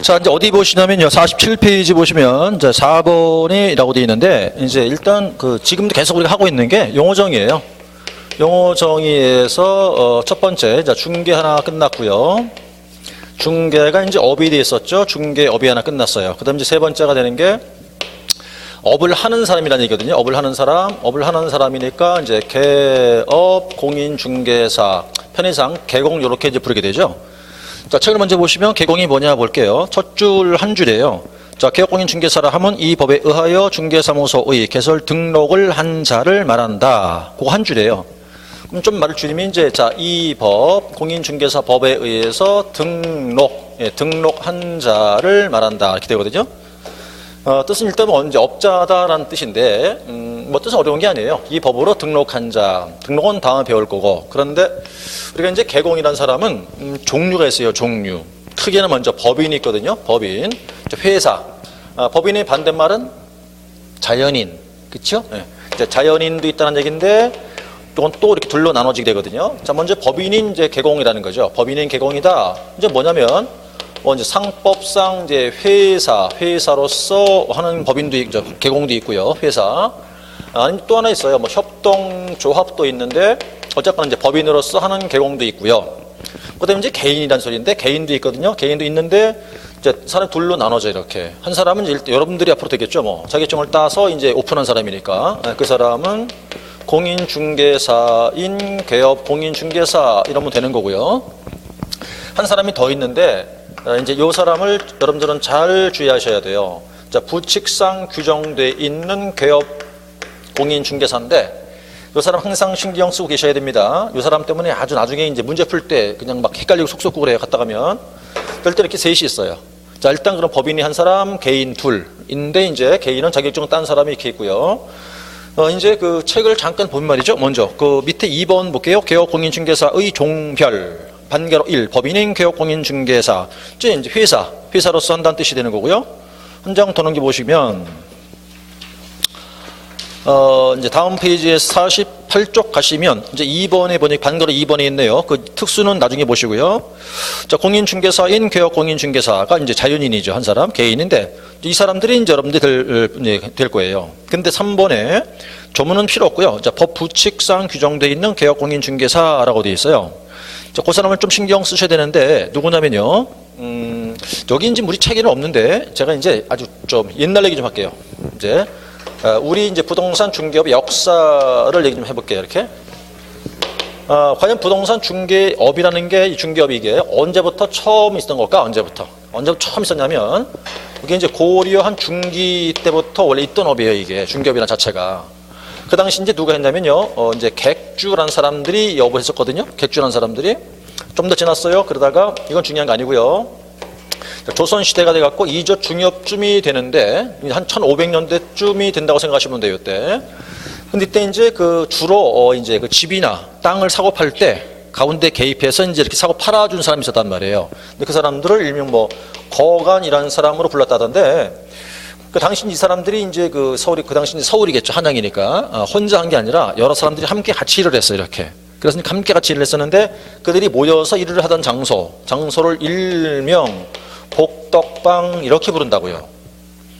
자, 이제 어디 보시냐면요. 47페이지 보시면 이제 4번이라고 되어 있는데, 이제 일단 지금도 계속 우리가 하고 있는 게 용어정의예요. 용어정의에서 첫 번째, 자, 중개 하나 끝났고요. 중개가 이제 업이 되어 있었죠. 중개 업이 하나 끝났어요. 그다음 이제 세 번째가 되는 게 업을 하는 사람이라는 얘기거든요. 업을 하는 사람이니까 이제 개업, 공인중개사, 편의상 개공 이렇게 이제 부르게 되죠. 자, 책을 먼저 보시면 개공이 뭐냐 볼게요. 첫 줄 한 줄이에요. 자, 개업공인중개사라 하면 이 법에 의하여 중개사무소의 개설 등록을 한 자를 말한다. 그거 한 줄이에요. 그럼 좀 말을 줄이면 이제 자, 이 법, 공인중개사 법에 의해서 등록한 자를 말한다. 이렇게 되거든요. 뜻은 일단 이제 업자다라는 뜻인데, 뭐 뜻은 어려운 게 아니에요. 이 법으로 등록한 자, 등록은 다음에 배울 거고. 그런데 우리가 이제 개공이라는 사람은 종류가 있어요. 종류. 크게는 먼저 법인이 있거든요. 법인, 회사. 법인의 반대말은 자연인, 그렇죠? 네. 이제 자연인도 있다는 얘기인데, 이건 또 이렇게 둘로 나눠지게 되거든요. 자, 먼저 법인인 이제 개공이라는 거죠. 법인인 개공이다. 이제 뭐냐면 이제 상법상 이제 회사로서 하는 법인도 있죠. 개공도 있고요. 회사. 아니면 또 하나 있어요. 뭐 협동, 조합도 있는데 어쨌거나 이제 법인으로서 하는 개공도 있고요. 그다음에 이제 개인이라는 소리인데 개인도 있거든요. 개인도 있는데 이제 사람 둘로 나눠져 이렇게. 한 사람은 이제 여러분들이 앞으로 되겠죠. 뭐 자격증을 따서 이제 오픈한 사람이니까 그 사람은 공인중개사인 개업 공인중개사 이러면 되는 거고요. 한 사람이 더 있는데 이제 이 사람을 여러분들은 잘 주의하셔야 돼요. 자, 부칙상 규정돼 있는 개업 공인중개사인데 이 사람 항상 신경 쓰고 계셔야 됩니다. 이 사람 때문에 아주 나중에 이제 문제 풀 때 그냥 막 헷갈리고 속속 그래요. 갔다 가면 그럴 때 이렇게 셋이 있어요. 자, 일단 그럼 법인이 한 사람, 개인 둘인데 이제 개인은 자격증을 딴 사람이 이렇게 있고요. 이제 그 책을 잠깐 보면 말이죠. 먼저 그 밑에 2번 볼게요. 개업 공인중개사의 종별. 반개로 1. 법인인 개업공인중개사. 이제 회사로서 한다는 뜻이 되는 거고요. 한 장 더 넘겨보시면, 이제 다음 페이지에 48쪽 가시면, 이제 2번에 보니까 반개로 2번에 있네요. 그 특수는 나중에 보시고요. 자, 공인중개사인 개업공인중개사가 이제 자연인이죠. 한 사람, 개인인데, 이 사람들이 이제 여러분들이 될 거예요. 근데 3번에 조문은 필요 없고요. 자, 법 부칙상 규정되어 있는 개업공인중개사라고 되어 있어요. 자, 그 사람을 좀 신경 쓰셔야 되는데 누구냐면요. 여기 이제 우리 책에는 없는데 제가 이제 아주 좀 옛날 얘기 좀 할게요. 이제 우리 이제 부동산 중개업의 역사를 얘기 좀 해볼게요. 이렇게. 과연 부동산 중개업이라는 게 이 중개업이 이게 언제부터 처음 있었던 걸까? 언제부터 처음 있었냐면 이게 이제 고려 한 중기 때부터 원래 있던 업이에요. 이게 중개업이라는 자체가. 그 당시 이제 누가 했냐면요. 이제 객주라는 사람들이 업을 했었거든요. 객주라는 사람들이. 좀 더 지났어요. 그러다가 이건 중요한 거 아니고요. 조선시대가 돼갖고 이조 중엽쯤이 되는데 한 1500년대쯤이 된다고 생각하시면 돼요. 이때. 근데 이때 이제 주로 이제 집이나 땅을 사고 팔 때 가운데 개입해서 이제 이렇게 사고 팔아준 사람이 있었단 말이에요. 근데 그 사람들을 일명 뭐 거간이라는 사람으로 불렀다던데 그 당시 이 사람들이 이제 서울이 그 당시 서울이겠죠. 한양이니까 혼자 한 게 아니라 여러 사람들이 함께 같이 일을 했어요. 이렇게. 그래서 함께 같이 일을 했었는데 그들이 모여서 일을 하던 장소를 일명 복덕방 이렇게 부른다고요.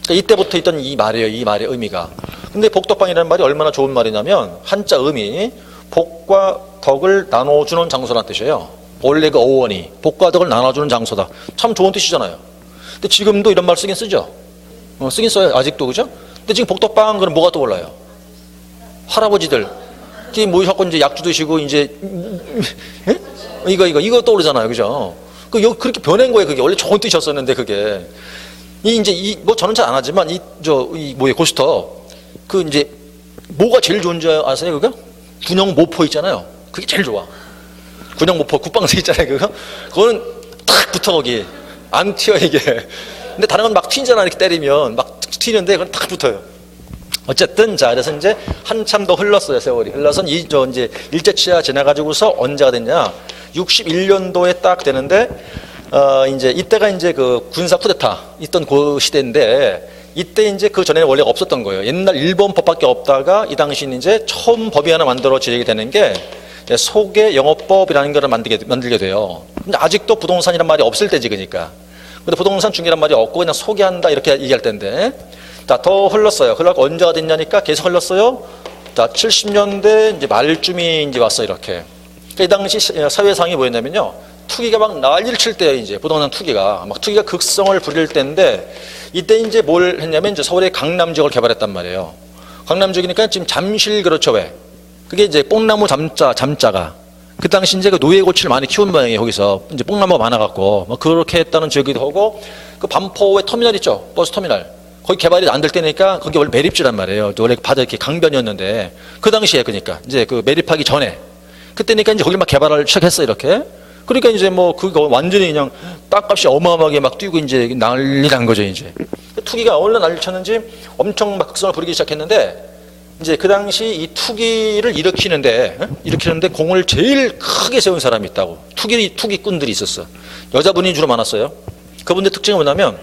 그러니까 이때부터 있던 이 말이에요. 이 말의 의미가. 근데 복덕방이라는 말이 얼마나 좋은 말이냐면 한자 의미 복과 덕을 나눠주는 장소라는 뜻이에요. 원래 그 어원이 복과 덕을 나눠주는 장소다. 참 좋은 뜻이잖아요. 근데 지금도 이런 말 쓰긴 쓰죠. 쓰긴 써요. 아직도. 그죠? 근데 지금 복덕방 그럼 뭐가 떠올라요? 할아버지들 모이셔서 이제 약주 드시고 이제 이거 떠오르잖아요. 그죠? 그렇게 변한 거예요. 그게 원래 좋은 뜻이었었는데 그게 이제 뭐 저는 잘 안 하지만 고스터 이제 뭐가 제일 좋은지 아세요? 그거? 군용 모포 있잖아요. 그게 제일 좋아. 군용 모포 국방세 있잖아요. 그거는 딱 붙어 거기 안 튀어 이게. 근데 다른 건 막 튀잖아. 이렇게 때리면 막 튀는데 그건 딱 붙어요. 어쨌든 자 그래서 이제 한참 더 흘렀어요. 세월이 흘러서 이제 일제치하 지나가지고서 언제가 됐냐? 61년도에 딱 되는데 이제 이때가 이제 그 군사 쿠데타 있던 그 시대인데 이때 이제 그 전에는 원래 없었던 거예요. 옛날 일본 법밖에 없다가 이 당시는 이제 처음 법이 하나 만들어지게 되는 게 소개 영업법이라는 걸 만들게 돼요. 근데 아직도 부동산이란 말이 없을 때지 그러니까. 근데 부동산 중개란 말이 없고 그냥 소개한다 이렇게 얘기할 텐데, 자, 더 흘렀어요. 흘러가 언제가 됐냐니까 계속 흘렀어요. 자, 70년대 이제 말쯤이 이제 왔어 이렇게. 이 당시 사회상이 뭐였냐면요, 투기가 막 난리를 칠 때예요. 이제 부동산 투기가 막 투기가 극성을 부릴 때인데, 이때 이제 뭘 했냐면 이제 서울의 강남 지역을 개발했단 말이에요. 강남 지역이니까 지금 잠실, 그렇죠, 왜? 그게 이제 뽕나무 잠자가 그 당시 이제 그 노예 고치를 많이 키운 모양이에요. 거기서 이제 뽕나무가 많아갖고 뭐 그렇게 했다는 지역이기도 하고, 그 반포에 터미널 있죠, 버스 터미널. 거기 개발이 안 될 때니까 거기 원래 매립지란 말이에요. 원래 바다 이렇게 강변이었는데 그 당시에, 그러니까 이제 그 매립하기 전에 그때니까 이제 거기 막 개발을 시작했어 이렇게. 그러니까 이제 뭐 그거 완전히 그냥 땅값이 어마어마하게 막 뛰고 이제 난리 난 거죠 이제. 투기가 얼마나 난리 쳤는지 엄청 막 극성을 부리기 시작했는데, 이제 그 당시 이 투기를 일으키는데 공을 제일 크게 세운 사람이 있다고. 투기꾼들이 있었어. 여자분이 주로 많았어요. 그분들 특징이 뭐냐면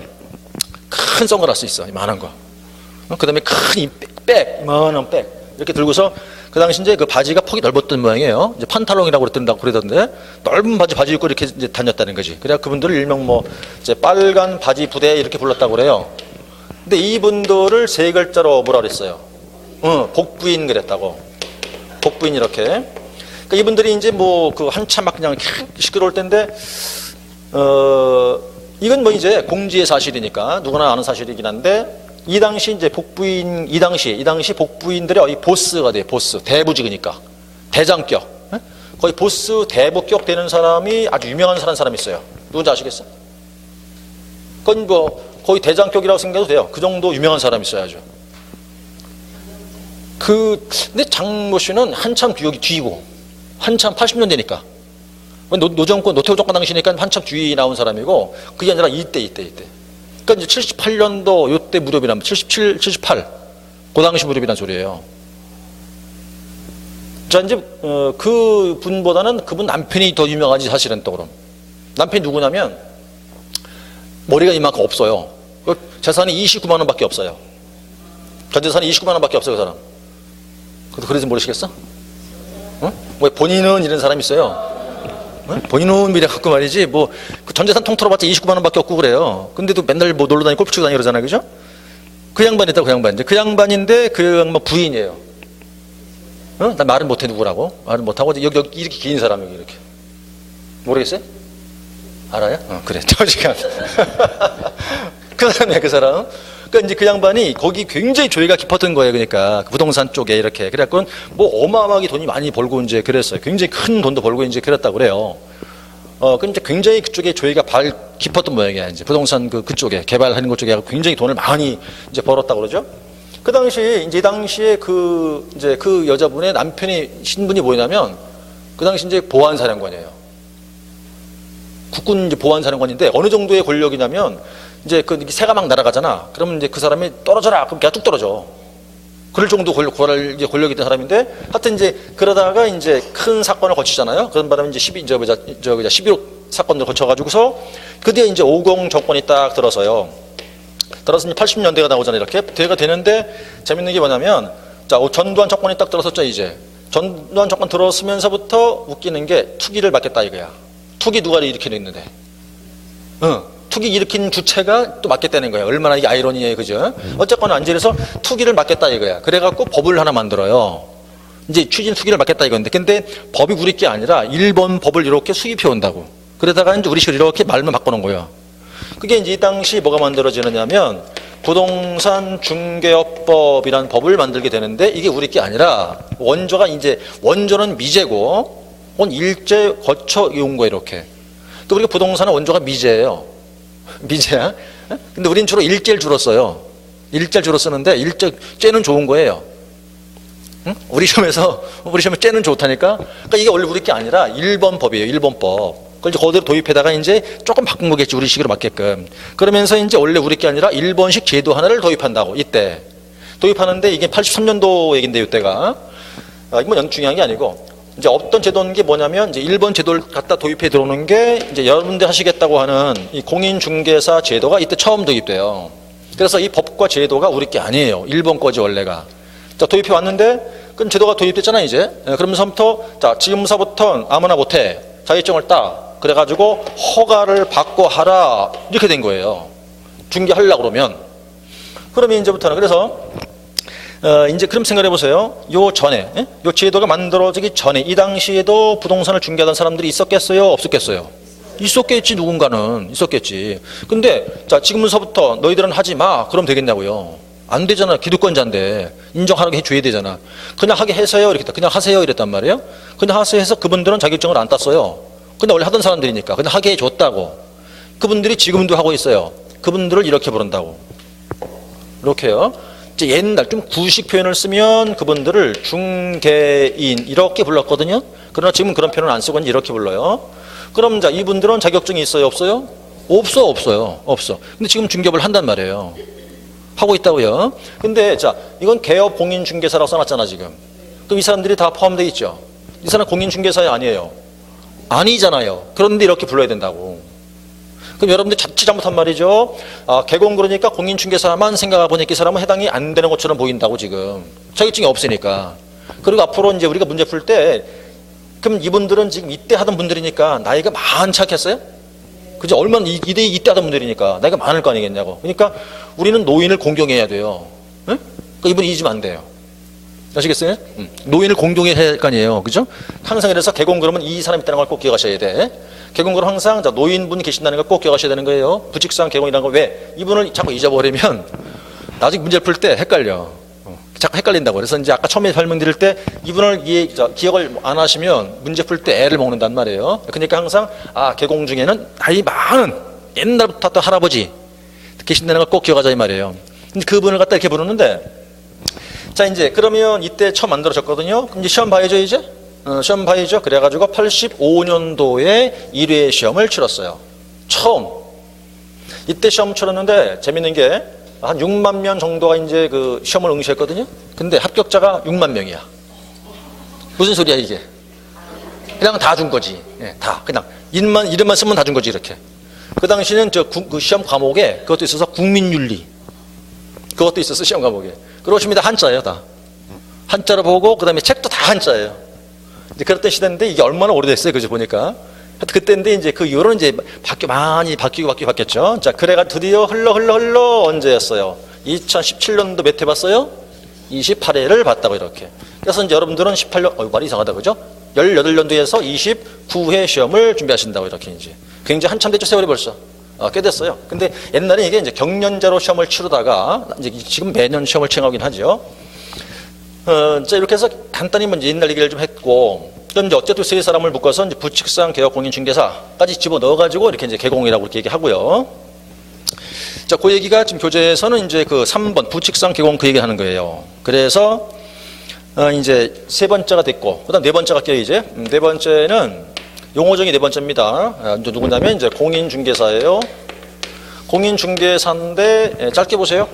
큰 선글라스 있어, 이만한 거. 그 다음에 큰 이만한 백 이렇게 들고서, 그 당시 이제 그 바지가 폭이 넓었던 모양이에요. 이제 판탈롱이라고 그러던데 넓은 바지 입고 이렇게 이제 다녔다는 거지. 그래야 그분들을 일명 뭐 이제 빨간 바지 부대 이렇게 불렀다고 그래요. 근데 이분들을 세 글자로 뭐라 그랬어요? 복부인 그랬다고. 복부인 이렇게. 그러니까 이분들이 이제 뭐 그 한참 막 그냥 시끄러울 텐데, 이건 뭐 이제 공지의 사실이니까 누구나 아는 사실이긴 한데, 이 당시 이제 복부인, 이 당시 복부인들의 보스가 돼요. 보스. 대부직이니까. 대장격. 거의 보스 대부격 되는 사람이 아주 유명한 사람이 있어요. 누군지 아시겠어요? 그건 뭐 거의 대장격이라고 생각해도 돼요. 그 정도 유명한 사람이 있어요, 아주. 근데 장모 씨는 한참 뒤고, 한참 80년대니까. 노태우 정권 당시니까 한참 뒤에 나온 사람이고, 그게 아니라 이때. 그러니까 이제 78년도 요때 무렵이란, 77, 78. 그 당시 무렵이란 소리예요. 자, 이제, 그 분보다는 그분 남편이 더 유명하지, 사실은 또 그럼. 남편이 누구냐면, 머리가 이만큼 없어요. 재산이 29만 원밖에 없어요. 전 재산이 29만 원밖에 없어요, 그 사람. 그래서 모르시겠어? 뭐 본인은 이런 사람이 있어요. 본인은 미래 갖고 말이지, 뭐 전 재산 통틀어 봤자 29만 원밖에 없고 그래요. 근데도 맨날 뭐 놀러 다니고 골프 치고 다니고 그러잖아요, 그죠? 그 양반 있다고, 그 양반. 이제 그 양반인데 그 양반 부인이에요. 나 말은 못해, 누구라고? 말은 못하고 여기 이렇게 긴 사람, 여기 이렇게. 모르겠어요? 알아요? 그래. 저 시간. 그 사람이야, 그 사람. 그러니까 이제 그 양반이 거기 굉장히 조예가 깊었던 거예요. 그러니까 그 부동산 쪽에 이렇게. 그래갖고 뭐 어마어마하게 돈이 많이 벌고 이제 그랬어요. 굉장히 큰 돈도 벌고 이제 그랬다고 그래요. 근데 굉장히 그쪽에 조예가 깊었던 모양이야. 이제 부동산 그쪽에 개발하는 것 쪽에 굉장히 돈을 많이 이제 벌었다고 그러죠. 그 당시에 이제 이 당시에 그 여자분의 남편이 신분이 뭐냐면, 그 당시 이제 보안사령관이에요. 국군 이제 보안사령관인데, 어느 정도의 권력이냐면, 이제 그 새가 막 날아가잖아. 그러면 이제 그 사람이 떨어져라. 그럼 걔가 뚝 떨어져. 그럴 정도 권력이 있던 사람인데, 하여튼 이제 그러다가 이제 큰 사건을 거치잖아요. 그런 바람에 이제 11.5 사건을 거쳐가지고서, 그 뒤에 이제 50 정권이 딱 들어서요. 들어서 이제 80년대가 나오잖아요. 이렇게 대가 되는데, 재밌는 게 뭐냐면, 자, 전두환 정권이 딱 들어섰죠, 이제. 전두환 정권 들어서면서부터 웃기는 게 투기를 막겠다 이거야. 투기 누가 일으키는 있는데. 투기 일으킨 주체가 또 막겠다는 거야. 얼마나 이게 아이러니해요, 그죠? 어쨌거나 안지에서 투기를 막겠다 이거야. 그래갖고 법을 하나 만들어요. 이제 취진 투기를 막겠다 이건데, 근데 법이 우리 게 아니라 일본 법을 이렇게 수입해 온다고. 그러다가 이제 우리식으로 이렇게 말만 바꿔놓은 거예요. 그게 이제 이 당시 뭐가 만들어지느냐면 부동산 중개업법이라는 법을 만들게 되는데, 이게 우리 게 아니라 원조는 미제고, 일제 거쳐 온 거예요, 이렇게. 또 우리가 부동산은 원조가 미제예요. 미제야? 근데 우린 주로 일제를 주로 써요. 일제를 주로 쓰는데, 째는 좋은 거예요. 응? 우리 시험에 째는 좋다니까? 그러니까 이게 원래 우리 게 아니라 일본 법이에요, 일본 법. 그걸 이제 그대로 도입해다가 이제 조금 바꾼 거겠지, 우리 식으로 맞게끔. 그러면서 이제 원래 우리 게 아니라 일본식 제도 하나를 도입한다고, 이때. 도입하는데 이게 83년도 얘긴데, 이때가. 이건 중요한 게 아니고, 이제 어떤 제도인 게 뭐냐면, 이제 일본 제도를 갖다 도입해 들어오는 게, 이제 여러분들 하시겠다고 하는 이 공인중개사 제도가 이때 처음 도입돼요. 그래서 이 법과 제도가 우리 게 아니에요. 일본 거지, 원래가. 자, 도입해 왔는데, 그럼 제도가 도입됐잖아, 이제. 그러면서부터, 자, 지금서부터 아무나 못해. 자격증을 따. 그래가지고 허가를 받고 하라 이렇게 된 거예요. 중개하려고 그러면 이제부터는 그래서 이제 그럼 생각해 보세요. 요 전에 요 제도가 만들어지기 전에 이 당시에도 부동산을 중개하던 사람들이 있었겠어요? 없었겠어요? 있었겠지. 누군가는 있었겠지. 근데 자 지금서부터 너희들은 하지 마. 그럼 되겠냐고요? 안 되잖아. 기득권자인데 인정하게 해줘야 되잖아. 그냥 하게 해서요. 이렇게 그냥 하세요. 이랬단 말이에요. 그냥 하세요 해서 그분들은 자격증을 안 땄어요. 근데 원래 하던 사람들이니까 그냥 하게 해줬다고. 그분들이 지금도 하고 있어요. 그분들을 이렇게 부른다고. 이렇게요. 이제 옛날 좀 구식 표현을 쓰면 그분들을 중개인 이렇게 불렀거든요. 그러나 지금 그런 표현을 안 쓰고 이렇게 불러요. 그럼 자 이분들은 자격증이 있어요? 없어요? 없어요. 근데 지금 중개업을 한단 말이에요. 하고 있다고요. 근데 자 이건 개업 공인중개사라고 써놨잖아 지금. 그럼 이 사람들이 다 포함되어 있죠. 이 사람 공인중개사야 아니에요? 아니잖아요. 그런데 이렇게 불러야 된다고. 그럼 여러분들 자칫 잘못한 말이죠. 개공 그러니까 공인중개사만 생각해보니까 이 사람은 해당이 안 되는 것처럼 보인다고 지금. 자격증이 없으니까. 그리고 앞으로 이제 우리가 문제 풀 때 그럼 이분들은 지금 이때 하던 분들이니까 나이가 많지 않겠어요? 그죠? 얼마나 이때 하던 분들이니까 나이가 많을 거 아니겠냐고. 그러니까 우리는 노인을 공경해야 돼요. 응? 그러니까 이분이 잊으면 안 돼요. 아시겠어요? 노인을 공경해야 할 거 아니에요. 그죠? 항상 그래서 개공 그러면 이 사람이 있다는 걸 꼭 기억하셔야 돼. 개공 그러면 항상 노인분이 계신다는 걸 꼭 기억하셔야 되는 거예요. 부칙상 개공이라는 걸 왜? 이분을 자꾸 잊어버리면 나중에 문제를 풀 때 헷갈려. 자꾸 헷갈린다고. 그래서 이제 아까 처음에 설명드릴 때 이분을 기억을 안 하시면 문제 풀 때 애를 먹는단 말이에요. 그러니까 항상 개공 중에는 나이 많은 옛날부터 했던 할아버지 계신다는 걸 꼭 기억하자 이 말이에요. 근데 그분을 갖다 이렇게 부르는데 자 이제 그러면 이때 처음 만들어졌거든요. 이제 시험 봐야죠 이제. 시험 봐야죠. 그래가지고 85년도에 1회 시험을 치렀어요. 처음. 이때 시험 치렀는데 재밌는 게 한 6만 명 정도가 이제 그 시험을 응시했거든요. 근데 합격자가 6만 명이야. 무슨 소리야 이게? 그냥 다 준 거지. 예, 다 그냥 이름만 쓰면 다 준 거지 이렇게. 그 당시는 그 시험 과목에 그것도 있어서 국민윤리 그것도 있었어 시험 과목에. 그러십니다. 한자예요 다. 한자로 보고 그다음에 책도 다 한자예요. 이제 그랬던 시대인데 이게 얼마나 오래됐어요, 그죠 보니까. 그때인데 이제 그 이후로는 이제 많이 바뀌었죠. 자, 그래가 드디어 흘러 언제였어요? 2017년도 몇 회 봤어요? 28회를 봤다고 이렇게. 그래서 이제 여러분들은 18년, 말이 이상하다, 그죠? 18년도에서 29회 시험을 준비하신다고 이렇게 이제. 굉장히 한참 됐죠, 세월이 벌써. 꽤 됐어요. 근데 옛날에 이게 이제 경연자로 시험을 치르다가 이제 지금 매년 시험을 치르긴 하죠. 자, 이렇게 해서 간단히 먼저 옛날 얘기를 좀 했고, 그럼 이제 어쨌든 세 사람을 묶어서 이제 부칙상 개업 공인중개사까지 집어 넣어가지고 이렇게 이제 개공이라고 이렇게 얘기하고요. 자, 그 얘기가 지금 교재에서는 이제 그 3번 부칙상 개공 그 얘기 하는 거예요. 그래서 이제 세 번째가 됐고, 그다음 네 번째가 껴요 이제. 네 번째는 용어정의 네 번째입니다. 이제 누구냐면 이제 공인중개사예요. 공인중개사인데 짧게 보세요.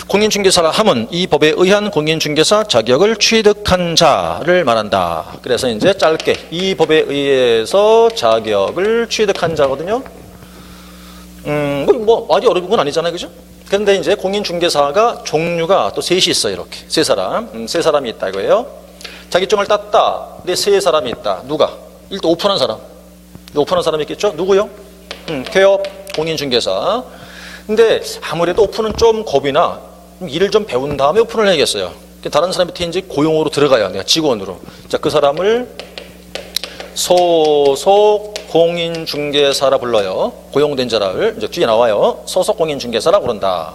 공인중개사라 함은 이 법에 의한 공인중개사 자격을 취득한 자를 말한다. 그래서 이제 짧게 이 법에 의해서 자격을 취득한 자거든요. 뭐 말이 어려운 건 아니잖아요, 그죠? 그런데 이제 공인중개사가 종류가 또 셋이 있어요, 이렇게 세 사람이 있다 이거예요. 자격증을 땄다. 근데 세 사람이 있다. 누가? 일단 오픈한 사람. 오픈한 사람이 있겠죠? 누구요? 개업 공인중개사. 근데 아무래도 오픈은 좀 겁이나 일을 좀 배운 다음에 오픈을 해야겠어요. 다른 사람 밑에 이제 고용으로 들어가요. 내가 직원으로. 자, 그 사람을 소속 공인중개사라 불러요. 고용된 자를 이제 뒤에 나와요. 소속 공인중개사라고 그런다.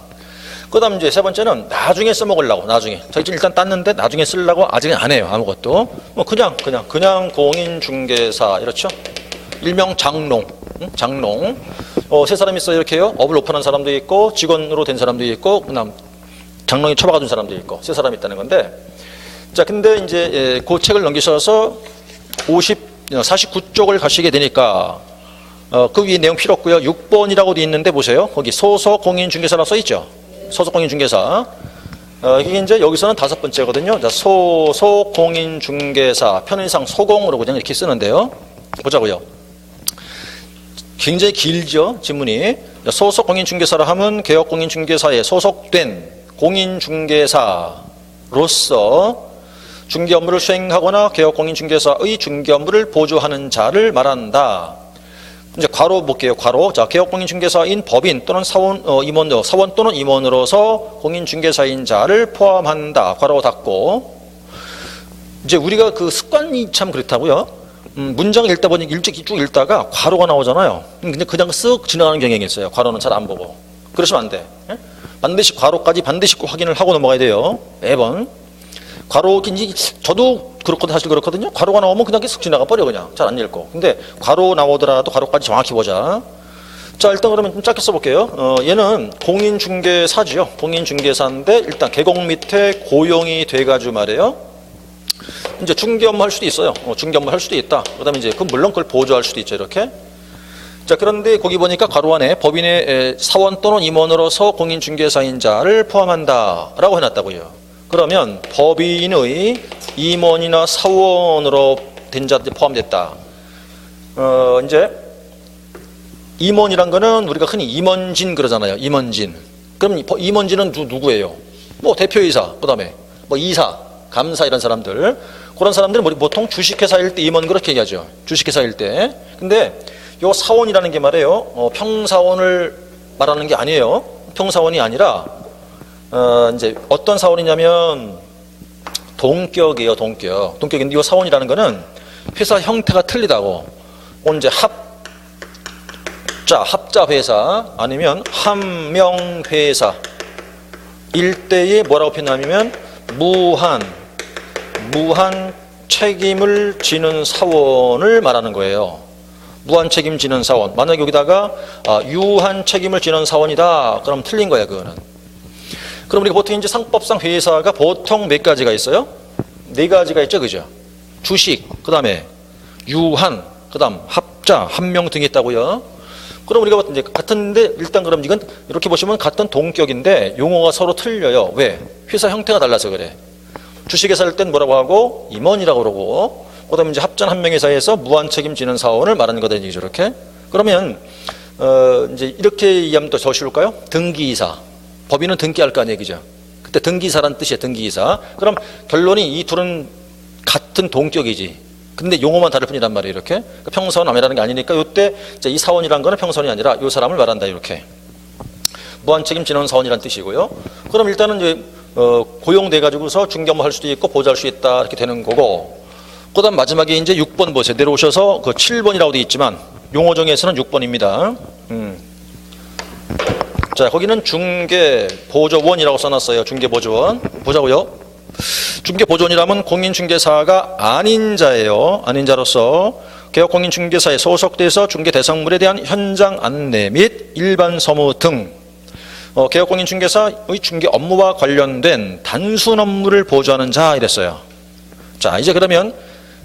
그다음 이제 세 번째는 나중에 써먹으려고 나중에 자격증 일단 땄는데 나중에 쓰려고 아직은 안 해요. 아무것도. 뭐 그냥 공인중개사 이렇죠. 일명 장롱. 장롱. 세 사람이 있어요. 이렇게요. 업을 오픈한 사람도 있고 직원으로 된 사람도 있고 그다음 장롱에 처박아둔 사람도 있고 세 사람이 있다는 건데 자 근데 이제 그 책을 넘기셔서 49쪽을 가시게 되니까 그 위에 내용 필요 없고요. 6번이라고 돼 있는데 보세요. 거기 소속 공인중개사라고 써 있죠. 소속 공인중개사. 이게 이제 여기서는 5번째거든요. 자, 소속 공인중개사 편의상 소공으로 그냥 이렇게 쓰는데요. 보자고요. 굉장히 길죠, 지문이. 소속 공인중개사라 하면 개업 공인중개사에 소속된 공인중개사로서 중개 업무를 수행하거나 개업 공인중개사의 중개 업무를 보조하는 자를 말한다. 이제 괄호 볼게요. 괄호. 자, 개업공인중개사인 법인 또는 사원, 사원 또는 임원으로서 공인중개사인 자를 포함한다. 괄호 닫고. 이제 우리가 그 습관이 참 그렇다고요. 문장 읽다 보니 일찍 쭉 읽다가 괄호가 나오잖아요. 근데 그냥 쓱 지나가는 경향이 있어요. 괄호는 잘 안 보고. 그러시면 안 돼. 예? 반드시 괄호까지 반드시 꼭 확인을 하고 넘어가야 돼요. 매번. 괄호, 저도 그렇거든, 사실 그렇거든요. 괄호가 나오면 그냥 쓱 지나가 버려, 그냥. 잘 안 읽고. 근데 괄호 나오더라도 괄호까지 정확히 보자. 자, 일단 그러면 좀 짧게 써볼게요. 얘는 공인중개사지요. 공인중개사인데 일단 계곡 밑에 고용이 돼가지고 말이에요. 이제 중개 업무 할 수도 있어요. 중개 업무 할 수도 있다. 그 다음에 이제, 물론 그걸 보조할 수도 있죠, 이렇게. 자, 그런데 거기 보니까 괄호 안에 법인의 사원 또는 임원으로서 공인중개사인 자를 포함한다. 라고 해놨다고요. 그러면 법인의 임원이나 사원으로 된 자들이 포함됐다. 이제 임원이란 거는 우리가 흔히 임원진 그러잖아요. 임원진. 그럼 임원진은 누구예요? 뭐 대표이사, 그 다음에 뭐 이사, 감사 이런 사람들. 그런 사람들은 보통 주식회사일 때 임원 그렇게 얘기하죠. 주식회사일 때. 근데 요 사원이라는 게 말이에요. 평사원을 말하는 게 아니에요. 평사원이 아니라 이제 어떤 사원이냐면 동격이에요. 동격인데 이 사원이라는 거는 회사 형태가 틀리다고. 언제 합자 회사 아니면 한명 회사 일대에 뭐라고 표현하냐면 무한 책임을 지는 사원을 말하는 거예요. 무한 책임지는 사원. 만약에 여기다가 유한 책임을 지는 사원이다. 그럼 틀린 거야, 그거는. 그럼 우리가 보통 이제 상법상 회사가 보통 몇 가지가 있어요? 네 가지가 있죠, 그죠? 주식, 그 다음에 유한, 그 다음 합자, 한명 등이 있다고요. 그럼 우리가 이제 같은데 일단 그럼 이건 이렇게 보시면 같은 동격인데 용어가 서로 틀려요. 왜? 회사 형태가 달라서 그래. 주식회사 할 땐 뭐라고 하고 임원이라고 그러고, 그 다음에 이제 합전 한명회사에서 무한 책임지는 사원을 말하는 거다, 이게 저렇게. 그러면 이제 이렇게 이해하면 또 더 쉬울까요? 등기이사. 법인은 등기할 거 아니에요, 그죠? 그때 등기사란 뜻이에요, 등기이사. 그럼 결론이 이 둘은 같은 동격이지. 근데 용어만 다를 뿐이란 말이에요, 이렇게. 그러니까 평사원 아니라는 게 아니니까 이때 이 사원이란 거는 평사원이 아니라 이 사람을 말한다, 이렇게. 무한 책임지는 사원이란 뜻이고요. 그럼 일단은 이제 고용돼 가지고서 중개업무 할 수도 있고 보조할 수 있다, 이렇게 되는 거고. 그 다음 마지막에 이제 6번 보세요. 내려오셔서 그 7번이라고 되어 있지만 용어 정의에서는 6번입니다. 자, 거기는 중개보조원이라고 써놨어요. 중개보조원. 보자고요. 중개보조원이라면 공인중개사가 아닌 자예요. 아닌 자로서 개업공인중개사에 소속돼서 중개 대상물에 대한 현장 안내 및 일반 서무 등 개업공인중개사의 중개 업무와 관련된 단순 업무를 보조하는 자 이랬어요. 자, 이제 그러면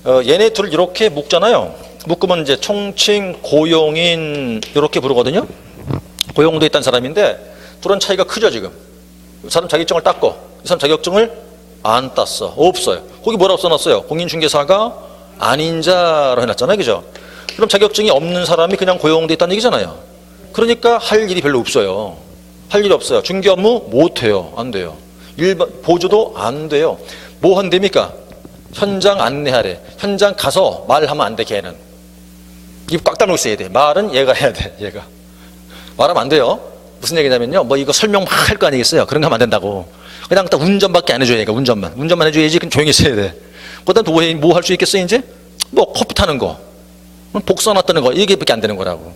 얘네 둘을 이렇게 묶잖아요. 묶으면 이제 총칭, 고용인 이렇게 부르거든요. 고용돼 있다는 사람인데 둘은 차이가 크죠, 지금. 이 사람 자격증을 땄고 이 사람 자격증을 안 땄어. 없어요. 거기 뭐라고 써놨어요? 공인중개사가 아닌 자로 해놨잖아요, 그죠? 그럼 자격증이 없는 사람이 그냥 고용돼 있다는 얘기잖아요. 그러니까 할 일이 별로 없어요. 할 일이 없어요. 중개 업무 못 해요. 안 돼요. 일반 보조도 안 돼요. 뭐 한답니까? 현장 안내하래. 현장 가서 말하면 안 돼, 걔는. 입 꽉 다물고 있어야 돼. 말은 얘가 해야 돼, 얘가. 말하면 안 돼요. 무슨 얘기냐면요. 뭐 이거 설명 막 할 거 아니겠어요? 그런 거 하면 안 된다고. 그냥 딱 운전밖에 안 해줘야 돼. 운전만 해줘야지. 그럼 조용히 있어야 돼. 그 다음 뭐 할 수 있겠어요, 이제? 뭐 커피 타는 거. 복선 놨다는 거. 이게밖에 안 되는 거라고.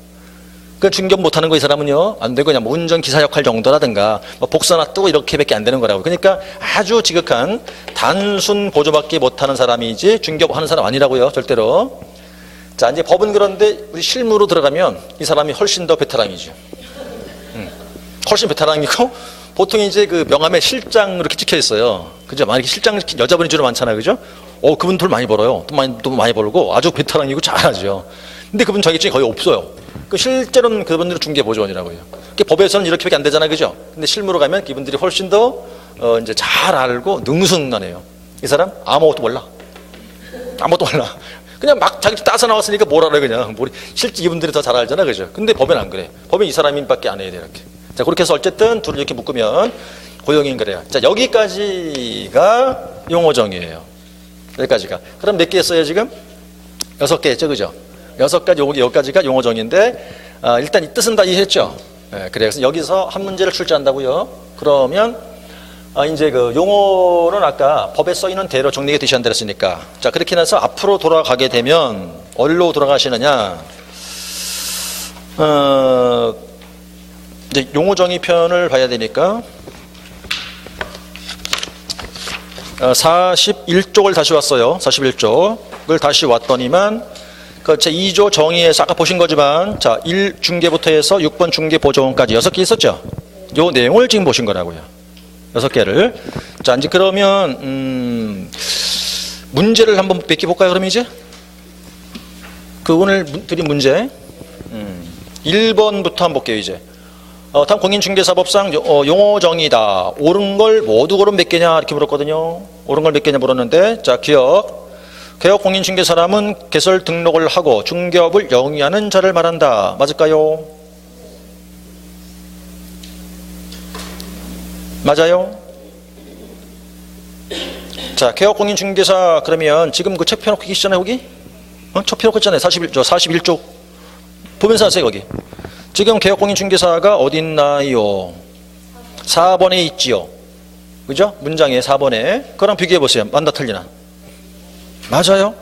그 중견 못하는 거 이 사람은요 안 되고 그냥 뭐 운전기사 역할 정도라든가 뭐 복선 놔두고 이렇게밖에 안 되는 거라고. 그러니까 아주 지극한 단순 보조밖에 못하는 사람이지 중개업 하는 사람 아니라고요, 절대로. 자, 이제 법은 그런데 우리 실무로 들어가면 이 사람이 훨씬 더 베테랑이죠. 훨씬 베테랑이고 보통 이제 그 명함에 실장 이렇게 찍혀 있어요. 그죠? 만약에 실장 여자분이 주로 많잖아요, 그죠? 그분 돈 많이 벌어요. 돈 많이 벌고 아주 베테랑이고 잘하죠. 근데 그분 자격증이 거의 없어요. 실제로는 그분들은 중개보조원이라고요. 법에서는 이렇게밖에 안 되잖아요, 그죠? 근데 실무로 가면 이분들이 훨씬 더 이제 잘 알고 능숙하네요. 이 사람 아무것도 몰라. 그냥 막 자격증 따서 나왔으니까 뭘 알아요, 그냥. 실제 이분들이 더 잘 알잖아, 그죠? 근데 법엔 안 그래. 법엔 이 사람밖에 안 해야 돼, 이렇게. 자, 그렇게 해서 어쨌든 둘을 이렇게 묶으면 고용인 그래요. 자, 여기까지가 용어 정의예요. 여기까지가. 그럼 몇 개 했어요, 지금? 6개 했죠, 그죠? 여기까지가 용어정의인데 일단 이 뜻은 다 이해했죠? 그래서 여기서 한 문제를 출제한다고요. 그러면 이제 그 용어는 아까 법에 써 있는 대로 정리가 되셔야 됐으니까 자 그렇게 해서 앞으로 돌아가게 되면 어디로 돌아가시느냐? 이제 용어정의 편을 봐야 되니까 41쪽을 다시 왔어요. 41쪽을 다시 왔더니만 그 제2조 정의에서 아까 보신 거지만 자 1중계부터 해서 6번 중계보조원까지 6개 있었죠. 요 내용을 지금 보신 거라고요. 6개를. 자 이제 그러면 문제를 한번 몇 개 볼까요? 그럼 이제 그 오늘 드린 문제 1번부터 한번 볼게요. 이제 다음 공인중개사법상 용어정의다. 옳은 걸 모두 고른 몇 개냐 이렇게 물었거든요. 옳은 걸 몇 개냐 물었는데 자 개업 공인중개사람은 개설 등록을 하고 중개업을 영위하는 자를 말한다. 맞을까요? 맞아요? 자 개업 공인중개사 그러면 지금 그 책 펴놓고 계시잖아요. 여기 책 펴놓고 있잖아요. 41쪽 보면서 하세요. 거기 지금 개업공인중개사가 어디 있나요? 4번에 있지요. 그죠? 문장에 4번에. 그럼 비교해 보세요. 맞나 틀리나? 맞아요.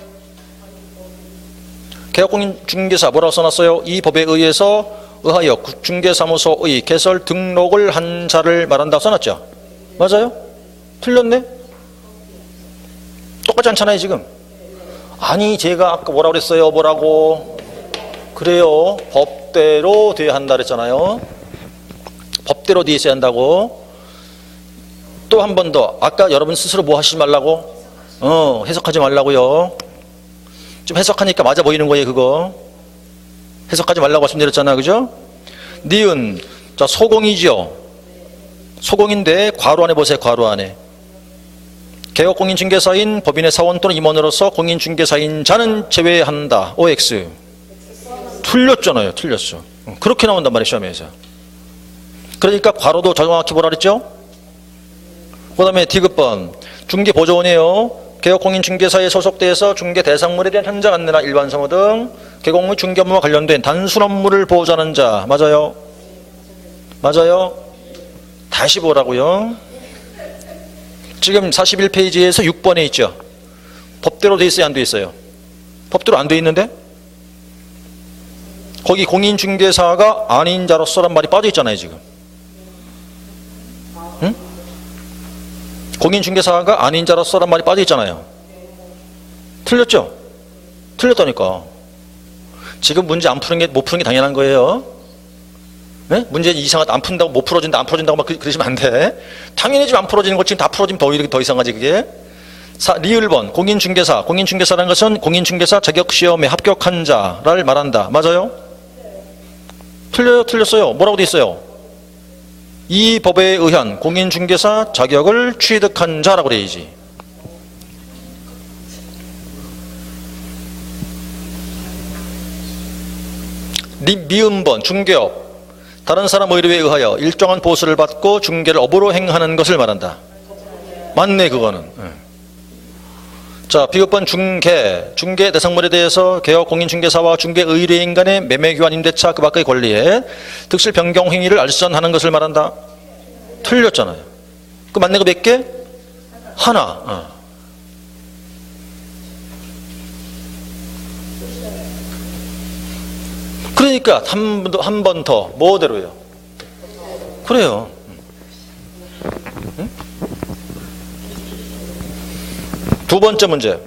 개업공인중개사 뭐라고 써놨어요? 이 법에 의하여 중개사무소의 개설 등록을 한 자를 말한다고 써놨죠? 맞아요? 틀렸네? 똑같지 않잖아요 지금. 아니 제가 아까 뭐라고 그랬어요? 뭐라고? 그래요. 법대로 돼야 한다 그랬잖아요. 법대로 돼 있어야 한다고. 또 한 번 더. 아까 여러분 스스로 뭐 하시지 말라고? 해석하지 말라고요. 좀 해석하니까 맞아 보이는 거예요 그거. 해석하지 말라고 말씀드렸잖아. 그죠? 니은. 자 소공이죠. 소공인데 괄호 안에 보세요. 괄호 안에. 개업공인중개사인 법인의 사원 또는 임원으로서 공인중개사인 자는 제외한다. OX. 틀렸잖아요. 틀렸어. 그렇게 나온단 말이에요. 시험에서. 그러니까 괄호도 정확히 뭐라 그랬죠? 그 다음에 디귿번 중개보조원이에요. 개업공인중개사에 소속돼서 중개대상물에 대한 현장 안내나 일반 사무 등 개공무 중개업무와 관련된 단순 업무를 보호하는 자. 맞아요? 맞아요? 다시 보라고요. 지금 41페이지에서 6번에 있죠. 법대로 돼 있어요? 안 돼 있어요? 법대로 안 돼 있는데? 거기 공인중개사가 아닌 자로서란 말이 빠져 있잖아요 지금. 응? 공인중개사가 아닌 자로서란 말이 빠져 있잖아요. 틀렸죠? 틀렸다니까. 지금 문제 안 푸는 게 못 푸는 게 당연한 거예요. 네? 문제 이상하다. 안 푼다고 못 풀어진다. 안 풀어진다고 막 그러시면 안 돼. 당연히 지금 안 풀어지는 거 지금 다 풀어지면 더 이상하지 그게. 리을번 공인중개사. 공인중개사라는 것은 공인중개사 자격시험에 합격한 자를 말한다. 맞아요? 틀려요? 틀렸어요? 뭐라고 돼 있어요? 이 법에 의한 공인중개사 자격을 취득한 자라고 돼야지. 미음번 중개업. 다른 사람 의뢰에 의하여 일정한 보수를 받고 중개를 업으로 행하는 것을 말한다. 맞네 그거는. 자, 비읍번 중개 대상물에 대해서 개업 공인중개사와 중개 의뢰인 간의 매매 교환 임대차 그 밖의 권리에 득실 변경 행위를 알선하는 것을 말한다. 틀렸잖아요. 그 맞는 거 몇 개? 하나. 그러니까 한 번 더 뭐대로요? 그래요. 응? 두 번째 문제.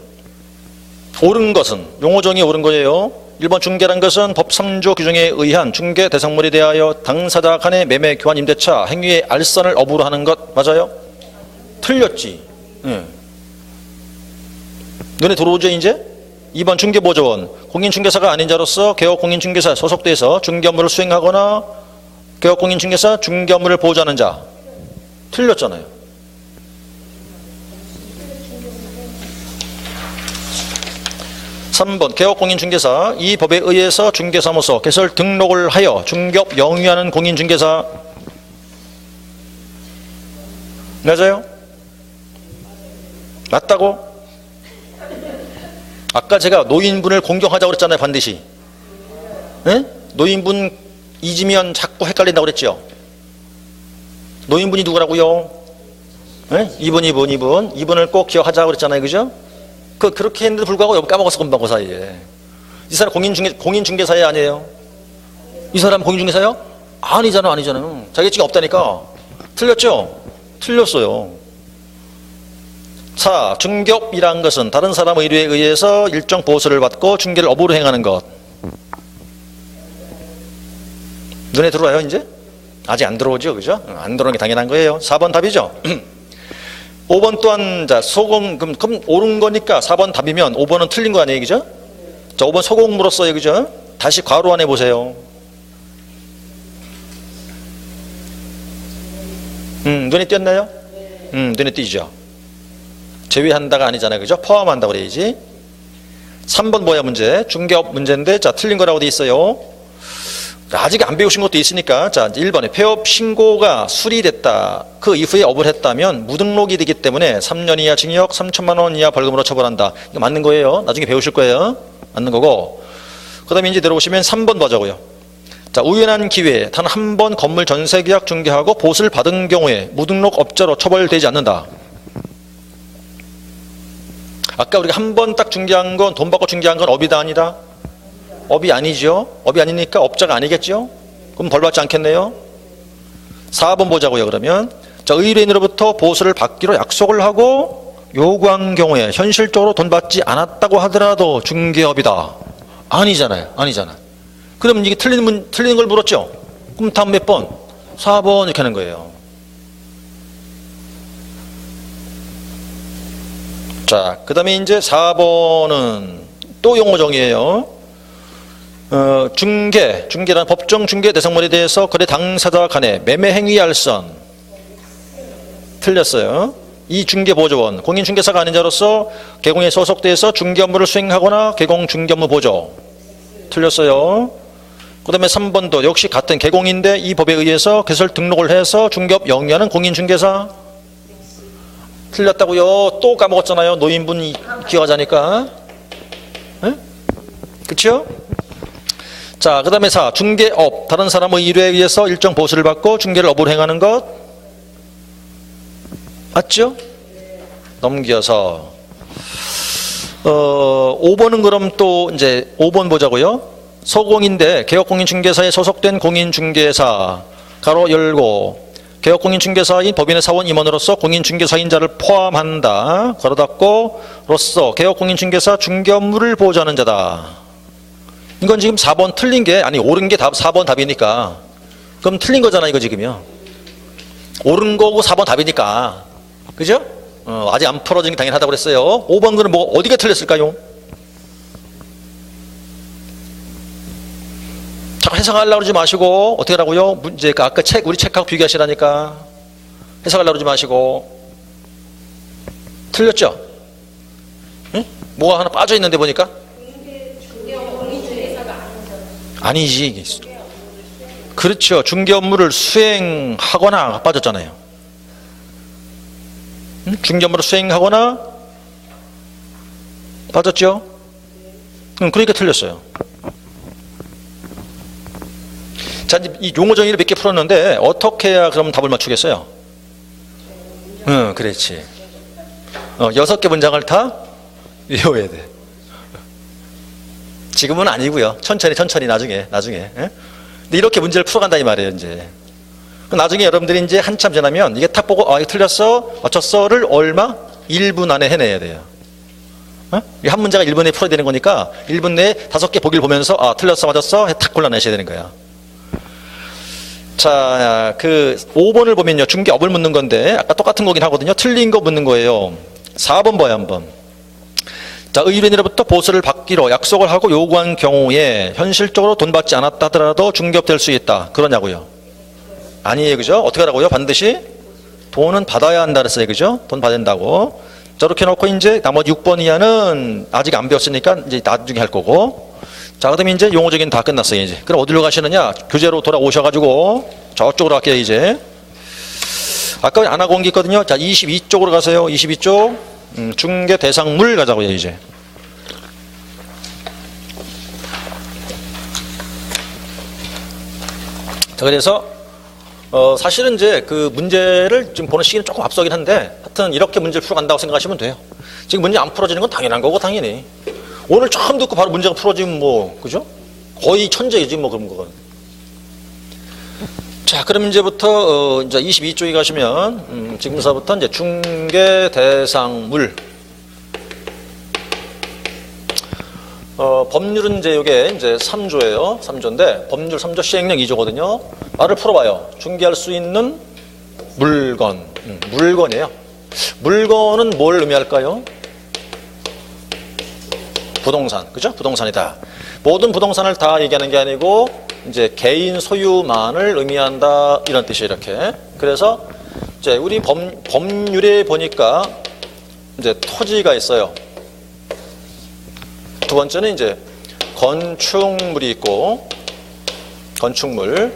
옳은 것은 용어정의 옳은 거예요. 1번 중개란 것은 법 3조 규정에 의한 중개 대상물에 대하여 당사자 간의 매매 교환 임대차 행위의 알선을 업으로 하는 것. 맞아요? 틀렸지. 눈에 들어오죠 이제? 2번 중개보조원. 공인중개사가 아닌 자로서 개업공인중개사 소속돼서 중개업무를 수행하거나 개업공인중개사 중개업무를 보호하는 자. 틀렸잖아요. 3번 개업공인중개사. 이 법에 의해서 중개사무소 개설 등록을 하여 중개업 영위하는 공인중개사. 맞아요? 맞다고? 아까 제가 노인분을 공경하자고 그랬잖아요. 반드시. 예? 노인분 잊으면 자꾸 헷갈린다고 그랬죠? 노인분이 누구라고요? 예? 이분을 꼭 기억하자고 그랬잖아요. 그죠? 그렇게 했는데도 불구하고 여기 까먹었어, 금방 그 사이에. 이 사람 공인중개사예요, 아니에요? 이 사람 공인중개사요? 아니잖아요. 자격증이 없다니까. 틀렸죠? 틀렸어요. 자, 중개업이란 것은 다른 사람 의뢰에 의해서 일정 보수를 받고 중개를 업으로 행하는 것. 눈에 들어와요, 이제? 아직 안 들어오죠, 그죠? 안 들어오는 게 당연한 거예요. 4번 답이죠? 5번 또한, 자, 그럼 옳은 거니까 4번 답이면 5번은 틀린 거 아니에요, 그죠? 자, 5번 소공 물었어요, 그죠? 다시 괄호 안에 보세요. 눈에 띄었나요? 눈에 띄죠? 제외한다가 아니잖아요, 그죠? 포함한다고 그래야지. 3번 뭐야, 문제? 중개업 문제인데, 자, 틀린 거라고 돼 있어요. 아직 안 배우신 것도 있으니까, 자, 1번에 폐업 신고가 수리됐다. 그 이후에 업을 했다면 무등록이 되기 때문에 3년 이하 징역 3천만 원 이하 벌금으로 처벌한다. 이거 맞는 거예요. 나중에 배우실 거예요. 맞는 거고. 그 다음에 이제 내려오시면 3번 보자고요. 자, 우연한 기회에 단 한 번 건물 전세 계약 중개하고 보수를 받은 경우에 무등록 업자로 처벌되지 않는다. 아까 우리가 한 번 딱 중개한 건, 돈 받고 중개한 건 업이다 아니다? 업이 아니죠. 업이 아니니까 업자가 아니겠죠. 그럼 벌 받지 않겠네요. 4번 보자고요. 그러면 자, 의뢰인으로부터 보수를 받기로 약속을 하고 요구한 경우에 현실적으로 돈 받지 않았다고 하더라도 중개업이다. 아니잖아요. 그럼 이게 틀린 걸 물었죠. 그럼 다음 몇 번? 4번 이렇게 하는 거예요. 자, 그 다음에 이제 4번은 또 용어 정의예요. 중개란 법정 중개 대상물에 대해서 거래 당사자 간의 매매 행위 알선. 틀렸어요. 이 중개보조원, 공인중개사가 아닌 자로서 개공에 소속돼서 중개 업무를 수행하거나 개공 중개 업무 보조. 틀렸어요. 그 다음에 3번도 역시 같은 개공인데 이 법에 의해서 개설 등록을 해서 중개업 영위하는 공인중개사. 틀렸다고요. 또 까먹었잖아요. 노인분 기억하자니까. 네? 그쵸? 자, 그 다음에 4. 중개업. 다른 사람의 일에 의해서 일정 보수를 받고 중개를 업으로 행하는 것. 맞죠? 넘겨서 5번은 그럼 또 이제 5번 보자고요. 소공인데 개업공인중개사에 소속된 공인중개사 가로 열고 개업공인중개사인 법인의 사원 임원으로서 공인중개사인자를 포함한다. 가로 닫고 로서 개업공인중개사 중개 업무를 보조하는 자다. 이건 지금 4번 틀린 게 아니 옳은 게 4번 답이니까 그럼 틀린 거잖아 이거 지금요. 옳은 거고 4번 답이니까 그죠? 아직 안 풀어진 게 당연하다고 그랬어요. 5번 거는 뭐 어디가 틀렸을까요? 자꾸 해석하려고 그러지 마시고 어떻게 하라고요? 문제 아까 우리 책하고 비교하시라니까. 해석하려고 그러지 마시고. 틀렸죠? 응? 뭐가 하나 빠져 있는데 보니까? 아니지. 그렇죠. 중개 업무를 수행하거나 빠졌잖아요. 중개 업무를 수행하거나 빠졌죠? 그러니까 틀렸어요. 자, 이제 이 용어 정의를 몇 개 풀었는데 어떻게 해야 그럼 답을 맞추겠어요? 그렇지. 6개 문장을 다 외워야 돼. 지금은 아니고요. 천천히 나중에. 예? 근데 이렇게 문제를 풀어간다 이 말이에요, 이제. 나중에 여러분들이 이제 한참 지나면 이게 탁 보고 이거 틀렸어, 맞췄어를 얼마? 1분 안에 해내야 돼요. 한 문제가 1분에 풀어야 되는 거니까 1분 내에 5개 보기를 보면서 틀렸어, 맞았어, 탁 골라내셔야 되는 거야. 자, 그 5번을 보면요. 중개업을 묻는 건데 아까 똑같은 거긴 하거든요. 틀린 거 묻는 거예요. 4번 봐요, 한번. 자, 의뢰인으로부터 보수를 받기로 약속을 하고 요구한 경우에 현실적으로 돈 받지 않았다 하더라도 중개업 될 수 있다. 그러냐고요? 아니에요, 그죠? 어떻게 하라고요? 반드시 돈은 받아야 한다 그랬어요, 그죠? 돈 받아야 된다고. 저렇게 놓고 이제 나머지 6번 이하는 아직 안 배웠으니까 이제 나중에 할 거고. 자, 그다음에 이제 용어적인 다 끝났어요, 이제. 그럼 어디로 가시느냐? 교재로 돌아오셔가지고 저쪽으로 갈게요, 이제. 아까 안 하고 온 게 있거든요. 자, 22쪽으로 가세요. 22쪽. 중개 대상물 가자고요, 이제. 자, 그래서 사실은 이제 그 문제를 지금 보는 시기는 조금 앞서긴 한데 하여튼 이렇게 문제를 풀어간다고 생각하시면 돼요. 지금 문제 안 풀어지는 건 당연한 거고 당연히 오늘 처음 듣고 바로 문제가 풀어지면 뭐 그죠? 거의 천재이지 뭐 그런 거건. 자, 그럼 이제부터 이제 22쪽에 가시면 지금서부터 이제 중개 대상물. 법률은 이제 이게 이제 3조예요. 3조인데 법률 3조 시행령 2조거든요. 말을 풀어봐요. 중개할 수 있는 물건. 물건이에요. 물건은 뭘 의미할까요? 부동산. 그죠? 부동산이다. 모든 부동산을 다 얘기하는 게 아니고 이제 개인 소유만을 의미한다 이런 뜻이에요. 이렇게. 그래서 이제 우리 법률에 보니까 이제 토지가 있어요. 두 번째는 이제 건축물이 있고 건축물.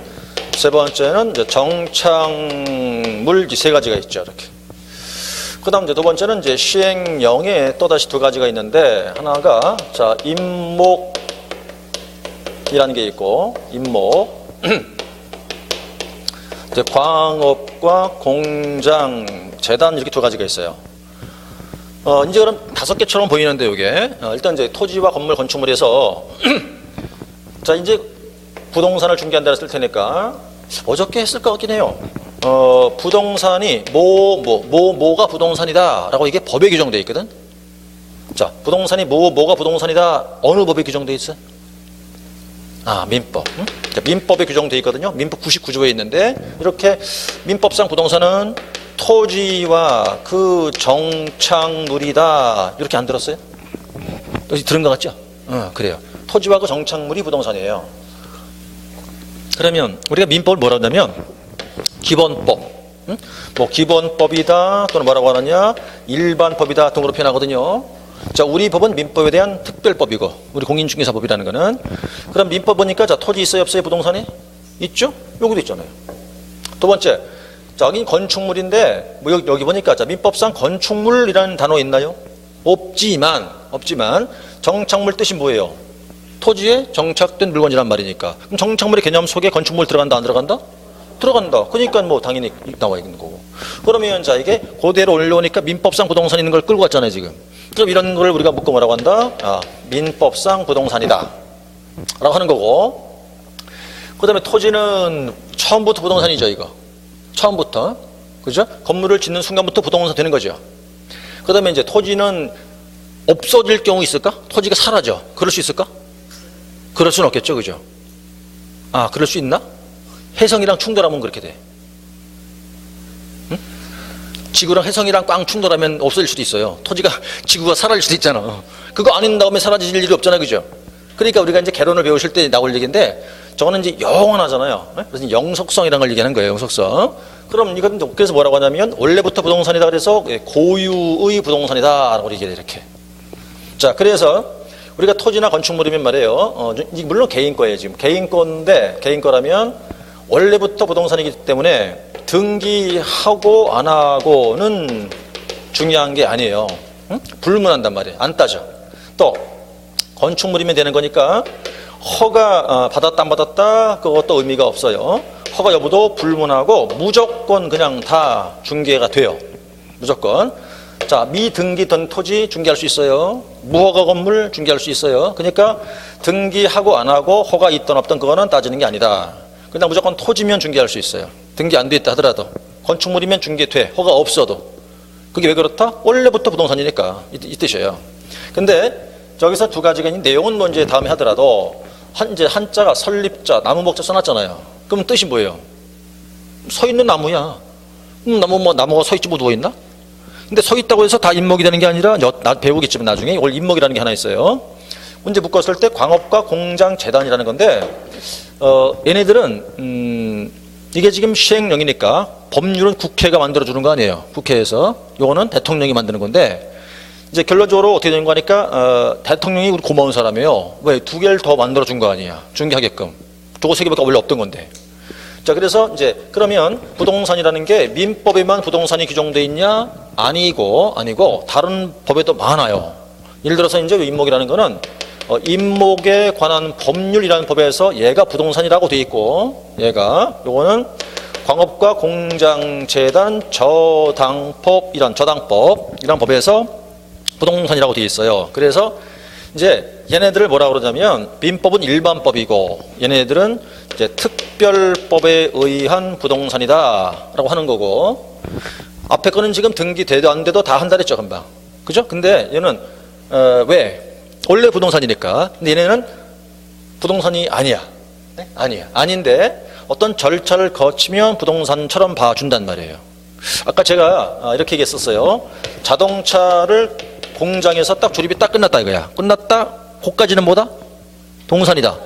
세 번째는 이제 정착물 이 세 가지가 있죠. 이렇게. 그다음 이제 두 번째는 이제 시행령에 또 다시 두 가지가 있는데 하나가 자 임목이라는 게 있고 임목. 이제 광업과 공장, 재단 이렇게 두 가지가 있어요. 이제 그럼 5개처럼 보이는데 이게 일단 이제 토지와 건물 건축물에서 자 이제 부동산을 중개한다 했을 테니까 어저께 했을 것 같긴 해요. 부동산이 뭐가 부동산이다라고 이게 법에 규정되어 있거든. 자, 부동산이 뭐가 부동산이다 어느 법에 규정되어 있어? 아, 민법. 자, 민법에 규정되어 있거든요. 민법 99조에 있는데 이렇게 민법상 부동산은 토지와 그 정착물이다 이렇게 안 들었어요? 들은 것 같죠? 그래요. 토지와 그 정착물이 부동산이에요. 그러면 우리가 민법을 뭐라고 하냐면 기본법, 뭐 기본법이다 또는 뭐라고 하느냐 일반법이다 등으로 표현하거든요. 자, 우리 법은 민법에 대한 특별법이고 우리 공인중개사법이라는 거는 그럼 민법 보니까 자 토지 있어요 없어요 부동산이? 있죠? 여기도 있잖아요. 두 번째 자, 여기 건축물인데 뭐 여기 보니까 자 민법상 건축물이라는 단어 있나요? 없지만 정착물 뜻이 뭐예요? 토지에 정착된 물건이란 말이니까 그럼 정착물의 개념 속에 건축물 들어간다 안 들어간다? 들어간다. 그러니까 뭐 당연히 나와 있는 거고. 그러면 자 이게 그대로 올려오니까 민법상 부동산 있는 걸 끌고 왔잖아요 지금. 그럼 이런 걸 우리가 묶어 뭐라고 한다? 아, 민법상 부동산이다 라고 하는 거고. 그 다음에 토지는 처음부터 부동산이죠 이거. 처음부터. 그죠? 건물을 짓는 순간부터 부동산 되는 거죠. 그 다음에 이제 토지는 없어질 경우 있을까? 토지가 사라져. 그럴 수 있을까? 그럴 수는 없겠죠. 그죠? 아, 그럴 수 있나? 해성이랑 충돌하면 그렇게 돼. 응? 지구랑 해성이랑 꽝 충돌하면 없어질 수도 있어요. 토지가, 지구가 사라질 수도 있잖아. 그거 아닌 다음에 사라질 일이 없잖아. 그죠? 그러니까 우리가 이제 개론을 배우실 때 나올 얘기인데 저거는 이제 영원하잖아요. 그래서 영속성이라는 걸 얘기하는 거예요. 영속성. 그럼 이건 그래서 뭐라고 하냐면 원래부터 부동산이다 그래서 고유의 부동산이다 라고 얘기해요. 이렇게. 자, 그래서 우리가 토지나 건축물이면 말이에요. 물론 개인 거예요. 지금 개인 건데 개인 거라면 원래부터 부동산이기 때문에 등기하고 안 하고는 중요한 게 아니에요. 응? 불문한단 말이에요. 안 따져. 또 건축물이면 되는 거니까 허가 받았다 안 받았다 그것도 의미가 없어요. 허가 여부도 불문하고 무조건 그냥 다 중개가 돼요. 무조건. 자, 미등기된 토지 중개할 수 있어요. 무허가 건물 중개할 수 있어요. 그러니까 등기하고 안 하고 허가 있던 없던 그거는 따지는 게 아니다. 그냥 무조건 토지면 중개할 수 있어요. 등기 안 돼 있다 하더라도. 건축물이면 중개돼. 허가 없어도. 그게 왜 그렇다? 원래부터 부동산이니까 이 뜻이에요. 근데 저기서 두 가지가 있는 내용은 뭐 이제 다음에 하더라도 이제 한자가 설립자, 나무 목자 써놨잖아요. 그럼 뜻이 뭐예요? 서 있는 나무야. 나무가 서 있지 뭐 누워 있나? 근데 서 있다고 해서 다 인목이 되는 게 아니라 나 배우겠지만 나중에 원래 인목이라는 게 하나 있어요. 문제 묶었을 때 광업과 공장 재단이라는 건데 얘네들은 이게 지금 시행령이니까 법률은 국회가 만들어주는 거 아니에요. 국회에서. 요거는 대통령이 만드는 건데 이제 결론적으로 어떻게 되는 거 하니까 대통령이 우리 고마운 사람이에요. 왜? 2개를 더 만들어준 거 아니야. 중개하게끔. 저거 3개밖에 원래 없던 건데. 자, 그래서 이제 그러면 부동산이라는 게 민법에만 부동산이 규정돼 있냐? 아니고 다른 법에도 많아요. 예를 들어서 이제 임목이라는 거는 임목에 관한 법률이라는 법에서 얘가 부동산이라고 돼 있고, 얘가 요거는 광업과 공장재단 저당법 이란 법에서 부동산이라고 돼 있어요. 그래서 이제 얘네들을 뭐라 그러냐면 민법은 일반법이고 얘네들은 이제 특별법에 의한 부동산이다라고 하는 거고, 앞에 거는 지금 등기돼도 안 돼도 다 한다 했죠 금방. 그죠? 근데 얘는 왜? 원래 부동산이니까. 근데 얘네는 부동산이 아니야. 네? 아니야. 아닌데 어떤 절차를 거치면 부동산처럼 봐준단 말이에요. 아까 제가 이렇게 얘기했었어요. 자동차를 공장에서 딱 조립이 딱 끝났다 이거야. 끝났다. 그까지는 뭐다? 동산이다.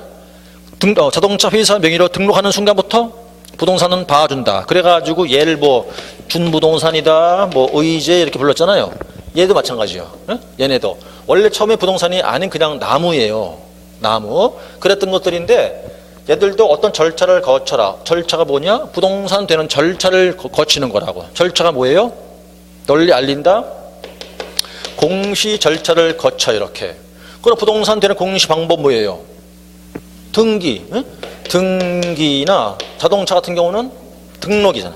자동차 회사 명의로 등록하는 순간부터 부동산은 봐준다. 그래가지고 얘를 뭐 준부동산이다, 뭐 의제 이렇게 불렀잖아요. 얘도 마찬가지예요. 네? 얘네도 원래 처음에 부동산이 아닌 그냥 나무예요. 나무. 그랬던 것들인데 얘들도 어떤 절차를 거쳐라. 절차가 뭐냐? 부동산 되는 절차를 거치는 거라고. 절차가 뭐예요? 널리 알린다. 공시 절차를 거쳐 이렇게. 그럼 부동산 되는 공시 방법 뭐예요? 등기. 응? 등기나 자동차 같은 경우는 등록이잖아.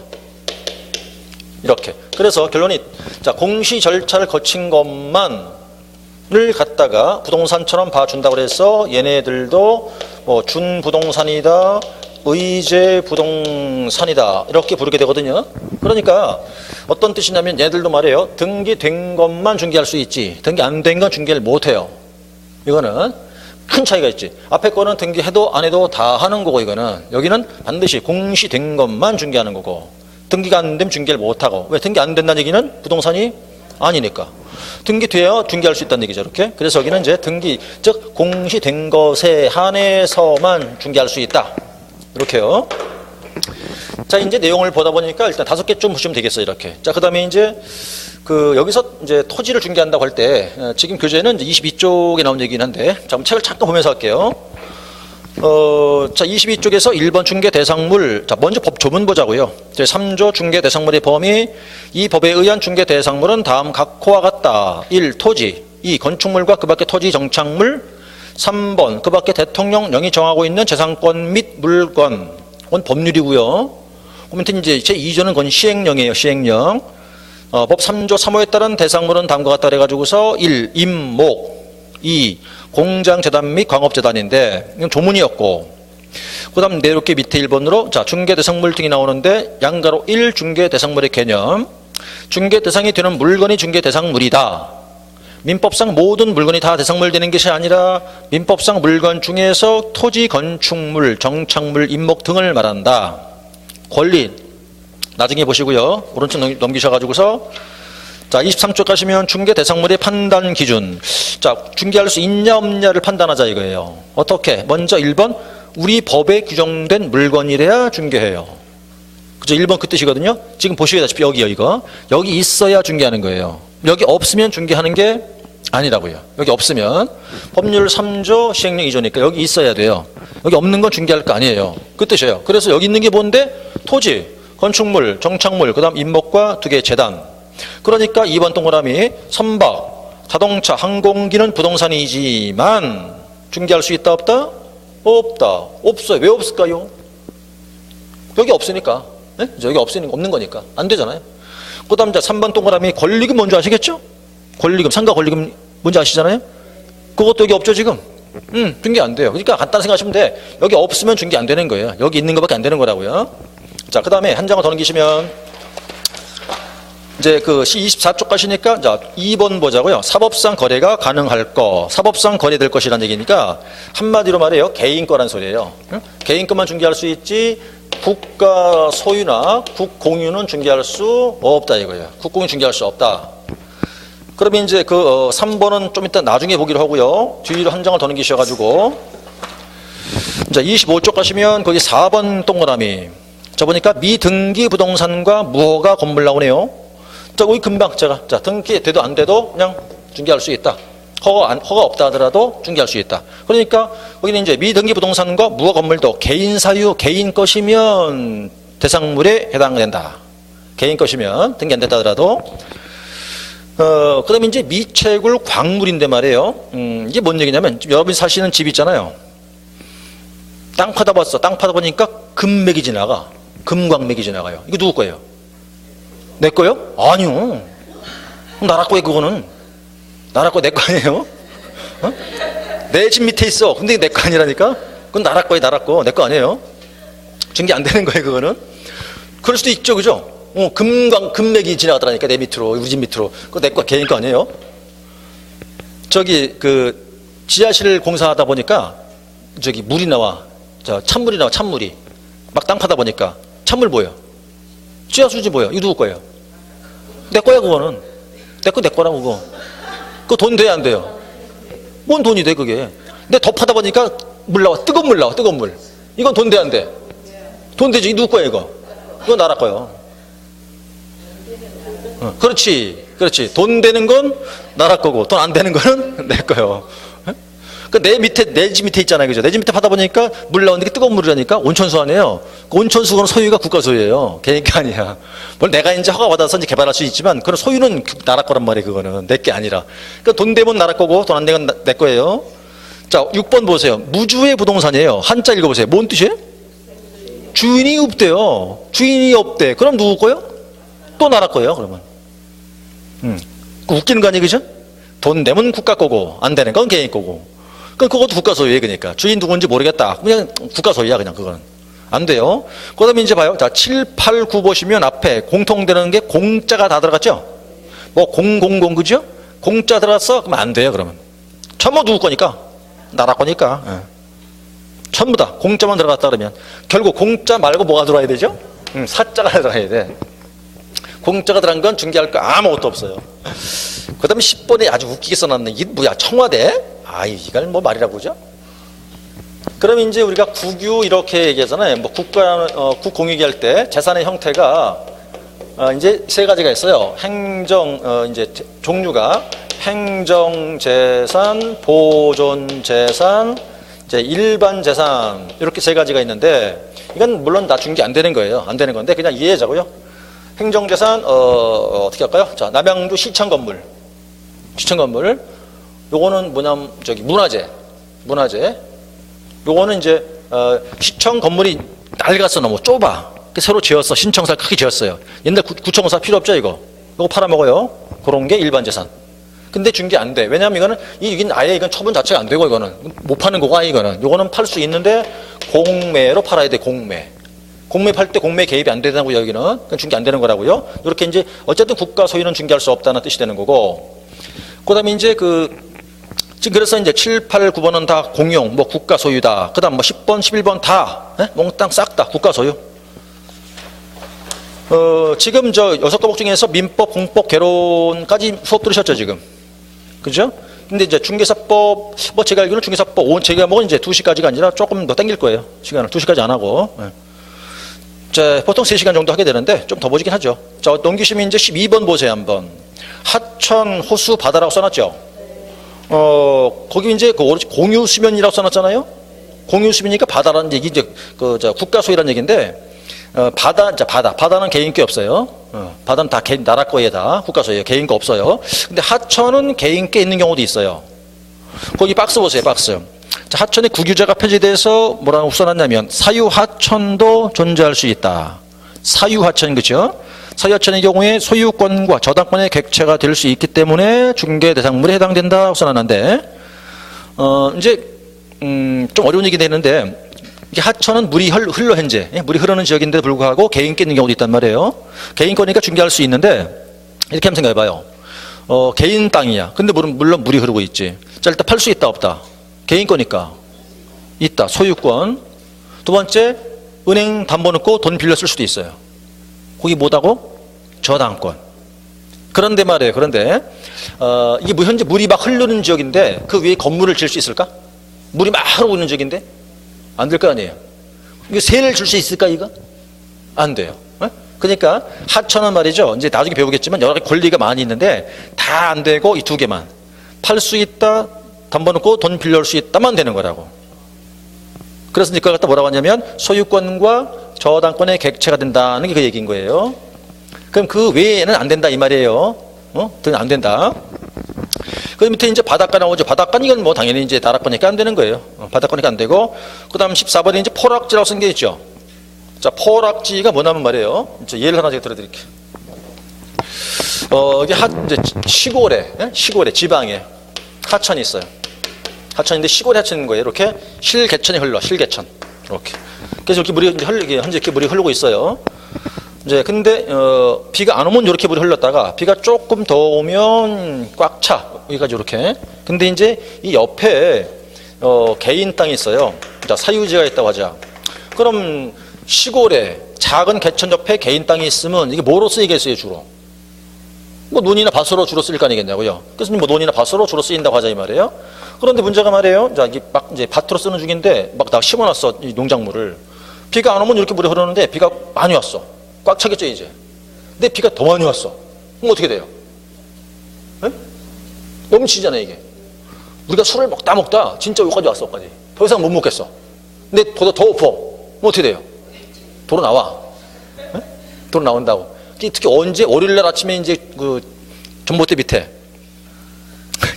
이렇게. 그래서 결론이 자 공시 절차를 거친 것만을 갖다가 부동산처럼 봐준다고 그래서 얘네들도 뭐 준부동산이다, 의제 부동산이다 이렇게 부르게 되거든요. 그러니까 어떤 뜻이냐면 얘들도 말이에요. 등기된 것만 중개할 수 있지 등기 안 된 건 중개를 못해요. 이거는 큰 차이가 있지. 앞에 거는 등기해도 안 해도 다 하는 거고 이거는 여기는 반드시 공시된 것만 중개하는 거고 등기가 안 되면 중개를 못하고. 왜? 등기 안 된다는 얘기는 부동산이 아니니까. 등기돼야 중개할 수 있다는 얘기죠. 이렇게. 그래서 여기는 이제 등기 즉 공시된 것에 한해서만 중개할 수 있다. 이렇게요. 자 이제 내용을 보다 보니까 일단 5개 좀 보시면 되겠어요. 이렇게. 자 그다음에 이제 여기서 이제 토지를 중개한다고 할 때 지금 교재는 이제 22쪽에 나온 얘기긴 한데 자 책을 잠깐 보면서 할게요. 자 22쪽에서 1번 중개 대상물. 자 먼저 법 조문 보자고요. 제 3조 중개 대상물의 범위. 이 법에 의한 중개 대상물은 다음 각호와 같다. 1. 토지. 2. 건축물과 그 밖의 토지 정착물. 3번 그 밖에 대통령령이 정하고 있는 재산권 및 물건. 그건 법률이고요. 그 밑에 이제 제 2조는 그건 시행령이에요. 시행령. 법 3조 3호에 따른 대상물은 다음과 같다 그래가지고서 1. 임목. 2. 공장재단 및 광업재단인데 이건 조문이었고, 그 다음 내롭게 밑에 1번으로 자 중개대상물 등이 나오는데 양가로 1. 중개대상물의 개념. 중개대상이 되는 물건이 중개대상물이다. 민법상 모든 물건이 다 대상물 되는 것이 아니라 민법상 물건 중에서 토지, 건축물, 정착물, 임목 등을 말한다. 권리 나중에 보시고요. 오른쪽 넘기셔가지고서 자 23쪽 가시면 중개대상물의 판단 기준. 자 중개할 수 있냐 없냐를 판단하자 이거예요. 어떻게? 먼저 1번 우리 법에 규정된 물건이래야 중개해요. 그죠? 1번 그 뜻이거든요. 지금 보시다시피 여기요 이거. 여기 있어야 중개하는 거예요. 여기 없으면 중개하는 게 아니라고요. 여기 없으면 법률 3조 시행령 2조니까 여기 있어야 돼요. 여기 없는 건 중개할 거 아니에요. 그 뜻이에요. 그래서 여기 있는 게 뭔데? 토지, 건축물, 정착물, 그 다음 임목과 2개 재단. 그러니까 2번 동그라미 선박, 자동차, 항공기는 부동산이지만 중개할 수 있다 없다? 없다. 없어요. 왜 없을까요? 여기 없으니까. 네? 여기 없으니까 없는 거니까 안 되잖아요. 그 다음 3번 동그라미 권리금 뭔지 아시겠죠? 권리금, 상가 권리금 뭔지 아시잖아요? 그것도 여기 없죠 지금? 중개 안 돼요. 그러니까 간단히 생각하시면 돼. 여기 없으면 중개 안 되는 거예요. 여기 있는 것밖에 안 되는 거라고요. 자, 그 다음에 한 장을 더 넘기시면 이제 24쪽 가시니까 자 2번 보자고요. 사법상 거래가 가능할 거. 사법상 거래될 것이라는 얘기니까 한마디로 말해요. 개인 거란 소리예요. 개인 것만 중개할 수 있지 국가 소유나 국공유는 중개할 수 없다 이거예요. 국공유 중개할 수 없다. 그러면 이제 3번은 좀 이따 나중에 보기로 하고요. 뒤로 한 장을 더 넘기셔가지고 자 25쪽 가시면 거기 4번 동그라미. 자 보니까 미등기 부동산과 무허가 건물 나오네요. 자 거기 금방 제가 자 등기 돼도 안 돼도 그냥 중개할 수 있다. 허가 없다 하더라도 중개할 수 있다. 그러니까 거기는 이제 미등기 부동산과 무허가 건물도 개인 사유, 개인 것이면 대상물에 해당된다. 개인 것이면 등기 안 됐다 하더라도. 그다음에 이제 미채굴 광물인데 말이에요. 이게 뭔 얘기냐면 여러분이 사시는 집 있잖아요. 땅 파다 봤어. 땅 파다 보니까 금맥이 지나가. 금광맥이 지나가요. 이거 누구 거예요? 내 거요? 아니요. 나라 거예요, 그거는. 나라 거 내 거 아니에요? 어? 내 집 밑에 있어. 근데 내 거 아니라니까? 그건 나라 거예요, 나라 거. 내 거 아니에요. 중개 안 되는 거예요, 그거는. 그럴 수도 있죠, 그죠? 금맥이 지나가더라니까, 내 밑으로, 우리 집 밑으로. 그거 내 거, 개인 거 아니에요? 저기, 지하실 공사하다 보니까, 물이 나와. 찬물이 나와, 찬물이. 막 땅 파다 보니까, 찬물 보여. 지하수지 보여. 이거 누구 거예요? 내 거야, 그거는. 내 거라고, 그거. 그거 돈 돼야 안 돼요? 뭔 돈이 돼, 그게? 근데 더 파다 보니까 물 나와. 뜨거운 물 나와, 뜨거운 물. 이건 돈 돼, 안 돼? 돈 되지. 이 누구 거야, 이거? 이거 나라 거요. 그렇지. 돈 되는 건 나라 거고, 돈 안 되는 거는 내 거요. 내 집 밑에 있잖아요, 그죠? 내 집 밑에 파다 보니까 물 나오는데 뜨거운 물이라니까 온천수 아니에요. 그 온천수는 소유가 국가 소유예요. 개인 게 아니야. 뭘 내가 이제 허가 받아서 이제 개발할 수 있지만, 그런 소유는 나라 거란 말이에요, 그거는. 내 게 아니라. 그러니까 돈 되면 나라 거고, 돈 안 되면 내 거예요. 자, 6번 보세요. 무주의 부동산이에요. 한자 읽어보세요. 뭔 뜻이에요? 주인이 없대요. 주인이 없대. 그럼 누구 거예요? 또 나라 거예요, 그러면. 웃기는 거 아니에요, 그죠? 돈 되면 국가 거고, 안 되는 건 개인 거고. 그것도 국가 소유예요, 그러니까. 주인 누군지 모르겠다. 그냥 국가 소유야, 그냥 그거는. 안 돼요. 그 다음에 이제 봐요. 자, 7, 8, 9 보시면 앞에 공통되는 게 공짜가 다 들어갔죠? 뭐, 000, 그죠? 공짜 들어갔어? 그러면 안 돼요, 그러면. 전부 누구 거니까? 나라 거니까. 예. 전부 다 공짜만 들어갔다 그러면. 결국 공짜 말고 뭐가 들어와야 되죠? 사자가 들어가야 돼. 공짜가 들어간 건 중개할 거 아무것도 없어요. 그 다음에 10번에 아주 웃기게 써놨네. 이게 뭐야, 청와대? 이걸 뭐 말이라고 그러죠? 그럼 이제 우리가 국유 이렇게 얘기하잖아요. 뭐 국공유기 할 때 재산의 형태가 이제 세 가지가 있어요. 이제 종류가 행정재산, 보존재산, 이제 일반재산, 이렇게 세 가지가 있는데, 이건 물론 다 중개 안 되는 거예요. 안 되는 건데, 그냥 이해하자고요. 행정재산, 어떻게 할까요? 자, 남양주 시청 건물. 요거는 뭐냐면, 문화재. 요거는 이제, 시청 건물이 낡았어, 너무 좁아. 새로 지었어. 신청사 크게 지었어요. 옛날 구청사 필요 없죠, 이거. 요거 팔아먹어요. 그런 게 일반재산. 근데 중개 안 돼. 왜냐하면 이건 아예 처분 자체가 안 되고, 이거는. 못 파는 거고, 이거는. 요거는 팔 수 있는데, 공매로 팔아야 돼, 공매. 공매 팔 때 공매 개입이 안 되다고요, 여기는. 그건 중개 안 되는 거라고요. 이렇게 이제, 어쨌든 국가 소유는 중개할 수 없다는 뜻이 되는 거고. 그 다음에 이제 그래서 이제 7, 8, 9번은 다 공용, 뭐 국가 소유다. 그 다음 뭐 10번, 11번 다, 몽땅 싹 다 국가 소유. 지금 여섯 과목 중에서 민법, 공법, 개론까지 수업 들으셨죠, 지금? 그죠? 근데 이제 중개사법, 뭐 제가 알기로는 중개사법, 제 과목은 이제 2시까지가 아니라 조금 더 땡길 거예요. 시간을 2시까지 안 하고. 자, 보통 3시간 정도 하게 되는데 좀 더 보시긴 하죠. 자, 넘기시면 이제 12번 보세요, 한번. 하천, 호수, 바다라고 써놨죠? 거기 이제 공유 수면이라고 써놨잖아요? 공유 수면이니까 바다라는 얘기, 이제 국가 소유라는 얘기인데, 바다는 개인 게 없어요. 바다는 다 나라 거에 다 국가 소유예요. 개인 거 없어요. 근데 하천은 개인 게 있는 경우도 있어요. 거기 박스 보세요, 박스. 자, 하천에 국유자가 폐지돼서 뭐라고 써놨냐면, 사유하천도 존재할 수 있다. 사유하천, 그죠? 사유하천의 경우에 소유권과 저당권의 객체가 될 수 있기 때문에 중개 대상물에 해당된다고 써놨는데, 이제, 좀 어려운 얘기 되는데, 이게 하천은 물이 흘러 현재 물이 흐르는 지역인데 불구하고 개인 게 있는 경우도 있단 말이에요. 개인 거니까 중개할 수 있는데, 이렇게 한번 생각해봐요. 개인 땅이야. 근데 물론 물이 흐르고 있지. 자, 일단 팔 수 있다 없다? 개인 거니까 있다. 소유권. 두 번째, 은행 담보 넣고 돈 빌려 쓸 수도 있어요. 거기 뭐다고? 저당권. 그런데 말이에요. 이게 현재 물이 막 흐르는 지역인데 그 위에 건물을 지을 수 있을까? 물이 막 흐르고 있는 지역인데 안 될 거 아니에요. 이거 세를 줄 수 있을까, 이거? 안 돼요. 그러니까 하천은 말이죠. 이제 나중에 배우겠지만 여러 가지 권리가 많이 있는데 다 안 되고 이 두 개만. 팔 수 있다, 담보 넣고 돈 빌려올 수 있다만 되는 거라고. 그래서 이걸 갖다 뭐라고 하냐면 소유권과 저당권의 객체가 된다는 게 그 얘기인 거예요. 그럼 그 외에는 안 된다 이 말이에요. 그건 안 된다. 그 밑에 이제 바닷가 나오죠. 바닷가는 이건 뭐 당연히 이제 나락거니까 안 되는 거예요. 바닷가니까 안 되고, 그 다음 14번에 이제 포락지라고 쓴 게 있죠. 자, 포락지가 뭐냐면 말이에요. 이제 예를 하나 제가 들어드릴게요. 이게 이제 시골에, 지방에 하천이 있어요. 하천인데 시골에 하천인 거예요. 이렇게 실개천이 흘러, 실개천. 이렇게. 그래서 이렇게 물이 이제 현재 이렇게 물이 흐르고 있어요. 이제 근데 비가 안 오면 이렇게 물이 흘렀다가 비가 조금 더 오면 꽉 차. 여기까지 이렇게. 근데 이제 이 옆에 개인 땅이 있어요. 자, 사유지가 있다고 하자. 그럼 시골에 작은 개천 옆에 개인 땅이 있으면 이게 뭐로 쓰이겠어요, 주로? 뭐 논이나 밭으로 주로 쓰일 거 아니겠냐고요. 그래서 뭐 논이나 밭으로 주로 쓰인다고 하자 이 말이에요. 그런데 문제가 말이에요. 자, 이게 막 이제 밭으로 쓰는 중인데 막 다 심어놨어, 이 농작물을. 비가 안 오면 이렇게 물이 흐르는데 비가 많이 왔어. 꽉 차겠죠 이제. 근데 비가 더 많이 왔어. 그럼 어떻게 돼요? 에? 넘치잖아요 이게. 우리가 술을 먹다 진짜 여기까지 왔어. 여기까지. 더 이상 못 먹겠어. 근데 보다 더 엎어. 그럼 어떻게 돼요? 도로 나와. 에? 도로 나온다고. 특히 언제? 월요일날 아침에 이제 그 전봇대 밑에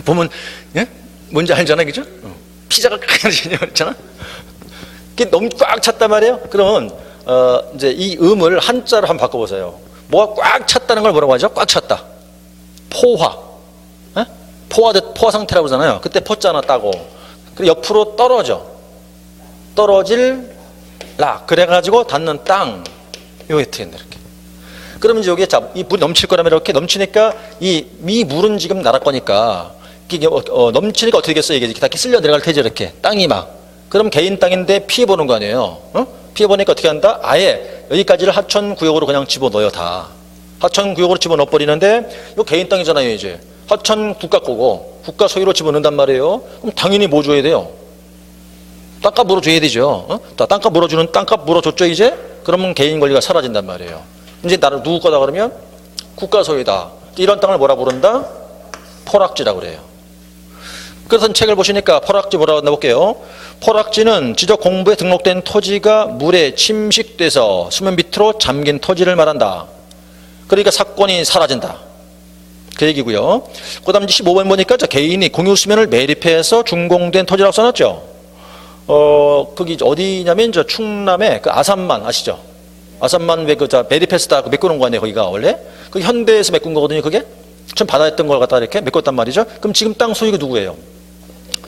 보면, 예? 뭔지 알잖아, 그죠? 피자가 그렇잖아. 그게 너무 꽉 찼단 말이에요. 그러면 이제 이 음을 한자로 한번 바꿔보세요. 뭐가 꽉 찼다는 걸 뭐라고 하죠? 꽉 찼다. 포화. 예? 포화 상태라고 그러잖아요. 그때 포자 하나 따고. 그리고 옆으로 떨어질 락. 그래가지고 닿는 땅. 요게 되겠네, 이렇게. 그러면 이제 여기에 이 물이 넘칠 거라면 이렇게 넘치니까 이 물은 지금 나라 거니까 이게 넘치니까 어떻게 되겠어요? 이게 다 쓸려 내려갈 테죠, 이렇게. 땅이 막. 그럼 개인 땅인데 피해 보는 거 아니에요? 피해 보니까 어떻게 한다? 아예 여기까지를 하천 구역으로 그냥 집어넣어요, 다. 하천 구역으로 집어넣어 버리는데 이거 개인 땅이잖아요, 이제. 하천 국가 거고 국가 소유로 집어넣는단 말이에요. 그럼 당연히 뭐 줘야 돼요? 땅값 물어줘야 되죠. 땅값 물어주는 땅값 물어줬죠, 이제? 그러면 개인 권리가 사라진단 말이에요. 이제 나를 누구 거다 그러면 국가 소유다. 이런 땅을 뭐라 부른다? 포락지라고 그래요. 그래서 책을 보시니까 포락지 뭐라고 한다 볼게요. 포락지는 지적 공부에 등록된 토지가 물에 침식돼서 수면 밑으로 잠긴 토지를 말한다. 그러니까 사건이 사라진다. 그 얘기고요. 그 다음 15번 보니까 개인이 공유 수면을 매립해서 준공된 토지라고 써놨죠. 거기 어디냐면 저 충남의 그 아산만 아시죠? 아산만 왜 매립해서 다 메꾸는 거 아니에요, 거기가 원래? 그 현대에서 메꾼 거거든요, 그게? 전 바다에 있던 걸 갖다 이렇게 메꿨단 말이죠. 그럼 지금 땅 소유가 누구예요?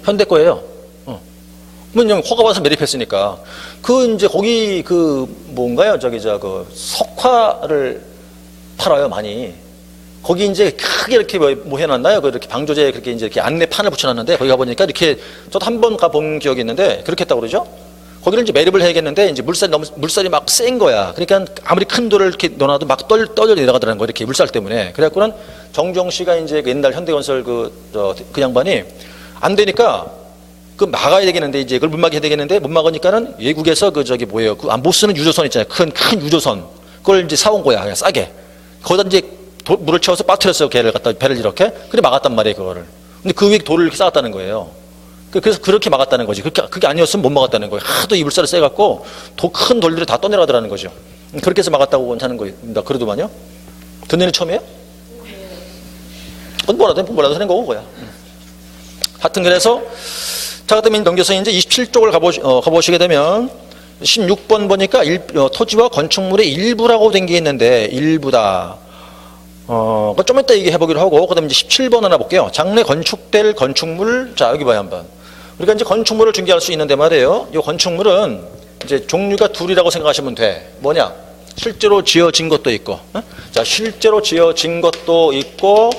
현대 거예요. 그냥 허가 받아서 매립했으니까. 이제 거기 뭔가요? 그 석화를 팔아요, 많이. 거기 이제 크게 이렇게 뭐 해놨나요? 이렇게 방조제에 그렇게 이제 이렇게 안내판을 붙여놨는데 거기 가보니까 이렇게 저도 한 번 가본 기억이 있는데 그렇게 했다고 그러죠? 거기를 이제 매립을 해야겠는데 이제 물살이 막 센 거야. 그러니까 아무리 큰 돌을 이렇게 넣어놔도 막 떨려 내려가더라는 거야. 이렇게 물살 때문에. 그래갖고는 정종 씨가 이제 옛날 현대건설 그 양반이 안 되니까 막아야 되겠는데 이제 그걸 못 막아야 되겠는데 못 막으니까는 외국에서 뭐예요? 못 쓰는 유조선 있잖아요. 큰 유조선. 그걸 이제 사온 거야. 그냥 싸게. 거기다 이제 물을 채워서 빠뜨렸어요. 배를 이렇게. 그래 막았단 말이에요. 그거를. 근데 그 위에 돌을 이렇게 쌓았다는 거예요. 그래서 그렇게 막았다는 거지. 그게 아니었으면 못 막았다는 거예요. 하도 이 물살이 세갖고 큰 돌들이 다 떠내려가더라는 거죠. 그렇게 해서 막았다고 하는 거입니다. 그래도만요. 듣는 일 처음이에요? 뭐라도 하는 거고, 그거야. 하여튼 그래서, 자, 그 다음에 넘겨서 이제 27쪽을 가보시게 되면, 16번 보니까 토지와 건축물의 일부라고 된 게 있는데, 일부다. 좀 이따 얘기해보기로 하고, 그 다음에 이제 17번 하나 볼게요. 장래 건축될 건축물, 자, 여기 봐요, 한번. 우리가 이제 건축물을 중개할 수 있는데 말이에요. 이 건축물은 이제 종류가 둘이라고 생각하시면 돼. 뭐냐? 실제로 지어진 것도 있고, 자, 실제로 지어진 것도 있고,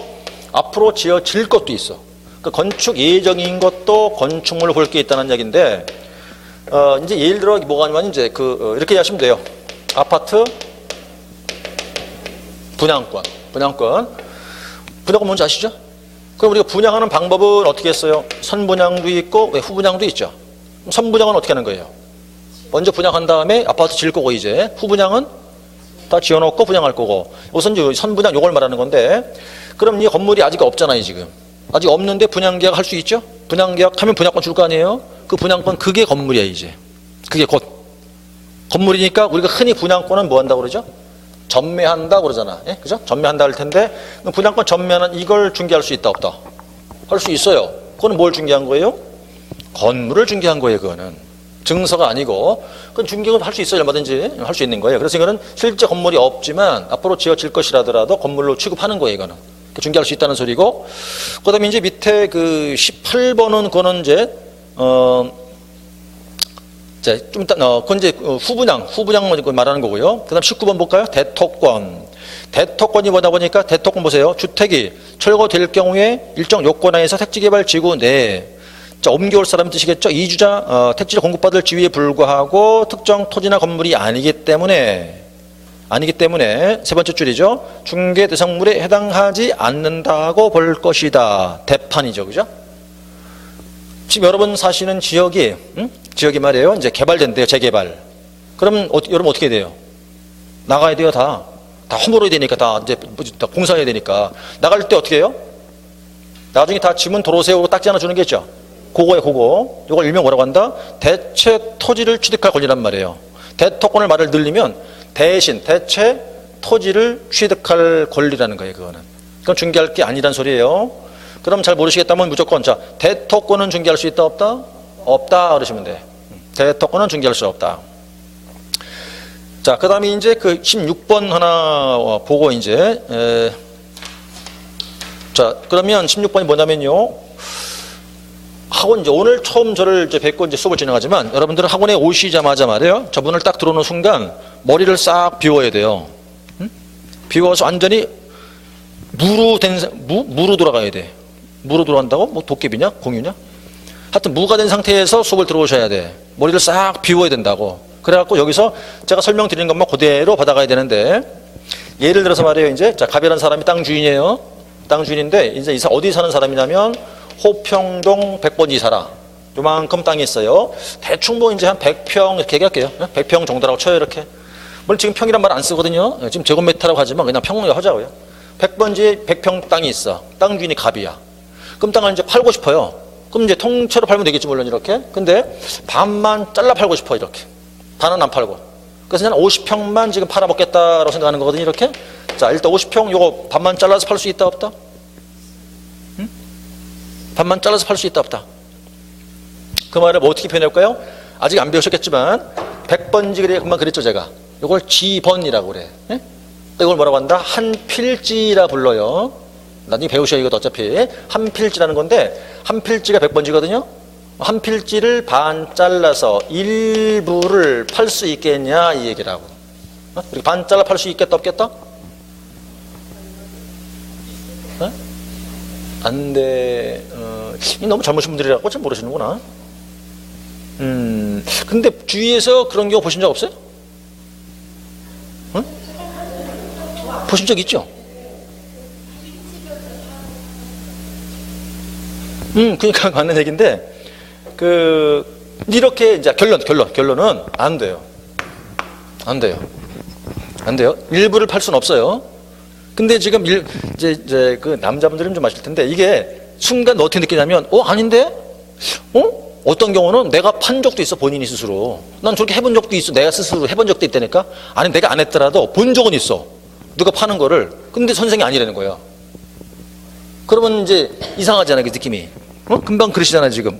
앞으로 지어질 것도 있어. 그 건축 예정인 것도 건축물을 볼 게 있다는 얘기인데, 이제 예를 들어 뭐가 아니면 이제 이렇게 하시면 돼요. 아파트 분양권 뭔지 아시죠? 그럼 우리가 분양하는 방법은 어떻게 했어요? 선분양도 있고 후분양도 있죠. 선분양은 어떻게 하는 거예요? 먼저 분양한 다음에 아파트 지을 거고 이제 후분양은 다 지어놓고 분양할 거고 우선 선분양 요걸 말하는 건데 그럼 이 건물이 아직 없잖아요 지금. 아직 없는데 분양계약 할 수 있죠? 분양계약 하면 분양권 줄 거 아니에요? 그 분양권 그게 건물이야 이제. 그게 곧 건물이니까 우리가 흔히 분양권은 뭐 한다고 그러죠? 전매한다 그러잖아. 예? 그죠? 전매한다 할 텐데 분양권 전매는 이걸 중개할 수 있다 없다? 할 수 있어요. 그거는 뭘 중개한 거예요? 건물을 중개한 거예요. 그거는 증서가 아니고 그건 중개는 할 수 있어요. 얼마든지 할 수 있는 거예요. 그래서 이거는 실제 건물이 없지만 앞으로 지어질 것이라더라도 건물로 취급하는 거예요. 이거는 중개할 수 있다는 소리고, 그다음에 이제 밑에 그 18번은 그거는 이제 자, 좀 이따 그건 이제 후분양 말하는 거고요. 그다음 19번 볼까요? 대토권이 뭐다 보니까 대토권 보세요. 주택이 철거될 경우에 일정 요건 하에서 택지개발 지구 내 자, 옮겨올 사람 뜻이겠죠. 이주자 택지를 공급받을 지위에 불구하고 특정 토지나 건물이 아니기 때문에 세 번째 줄이죠. 중개 대상물에 해당하지 않는다고 볼 것이다. 대판이죠, 그죠? 지금 여러분 사시는 지역이 말이에요. 이제 개발된대요, 재개발. 그러면 여러분 어떻게 돼요? 나가야 돼요, 다 허물어야 되니까, 다 공사해야 되니까. 나갈 때 어떻게 해요? 나중에 다 지문 도로 세우고 딱지 하나 주는 게 있죠. 그거예요, 그거. 이걸 일명 뭐라고 한다? 대체 토지를 취득할 권리란 말이에요. 대토권을 말을 늘리면 대체 토지를 취득할 권리라는 거예요, 그거는. 그건 중개할 게 아니란 소리예요. 그럼 잘 모르시겠다면 무조건 자, 대토권은 중개할 수 있다 없다? 없다 그러시면 돼. 대토권은 중개할 수 없다. 자, 그다음에 이제 그 16번 하나 보고 이제 자, 그러면 16번이 뭐냐면요. 학원 이제 오늘 처음 저를 이제 뵙고 이제 수업을 진행하지만 여러분들은 학원에 오시자마자 말이에요. 저분을 딱 들어오는 순간 머리를 싹 비워야 돼요. 비워서 완전히 무로 돌아가야 돼. 무로 돌아간다고? 뭐 도깨비냐? 공유냐? 하여튼 무가 된 상태에서 수업을 들어오셔야 돼. 머리를 싹 비워야 된다고. 그래갖고 여기서 제가 설명드리는 것만 그대로 받아가야 되는데, 예를 들어서 말이에요. 이제 자, 갑이라는 사람이 땅 주인이에요. 땅 주인인데 이제 어디 사는 사람이냐면 호평동 100번지 살아. 요만큼 땅이 있어요. 대충 뭐 이제 한 100평 이렇게 얘기할게요. 100평 정도라고 쳐요, 이렇게. 물론 지금 평이란 말 안 쓰거든요. 지금 제곱미터라고 하지만 그냥 평으로 하자고요. 100번지에 100평 땅이 있어. 땅 주인이 갑이야. 그럼 땅을 이제 팔고 싶어요. 그럼 이제 통째로 팔면 되겠지, 물론 이렇게. 근데 반만 잘라 팔고 싶어, 이렇게. 반은 안 팔고. 그래서 그냥 50평만 지금 팔아먹겠다라고 생각하는 거거든요, 이렇게. 자, 일단 50평 요거 반만 잘라서 팔 수 있다 없다? 응? 반만 잘라서 팔 수 있다 없다? 그 말을 뭐 어떻게 표현할까요? 아직 안 배우셨겠지만 100번지 그래 금방 그랬죠, 제가. 요걸 지번이라고 그래. 예? 이걸 뭐라고 한다? 한 필지라 불러요. 나중에 배우셔야 이것도 어차피. 한 필지라는 건데 한 필지가 100번지거든요. 한 필지를 반 잘라서 일부를 팔 수 있겠냐 이 얘기라고. 이렇게 반 잘라 팔 수 있겠다 없겠다? 안 돼. 너무 젊으신 분들이라고 잘 모르시는구나. 근데 주위에서 그런 경우 보신 적 없어요? 응? 보신 적 있죠? 그러니까 맞는 얘기인데, 이렇게 이제 결론은 안 돼요. 안 돼요. 일부를 팔 수는 없어요. 근데 지금 이제 그 남자분들은 좀 아실 텐데, 이게 순간 너 어떻게 느끼냐면, 아닌데? 어떤 경우는 내가 판 적도 있어, 본인이 스스로. 난 저렇게 해본 적도 있어, 내가 스스로 해본 적도 있다니까? 아니, 내가 안 했더라도 본 적은 있어. 누가 파는 거를. 근데 선생이 아니라는 거야. 그러면 이제 이상하잖아, 그 느낌이. 금방 그러시잖아, 지금.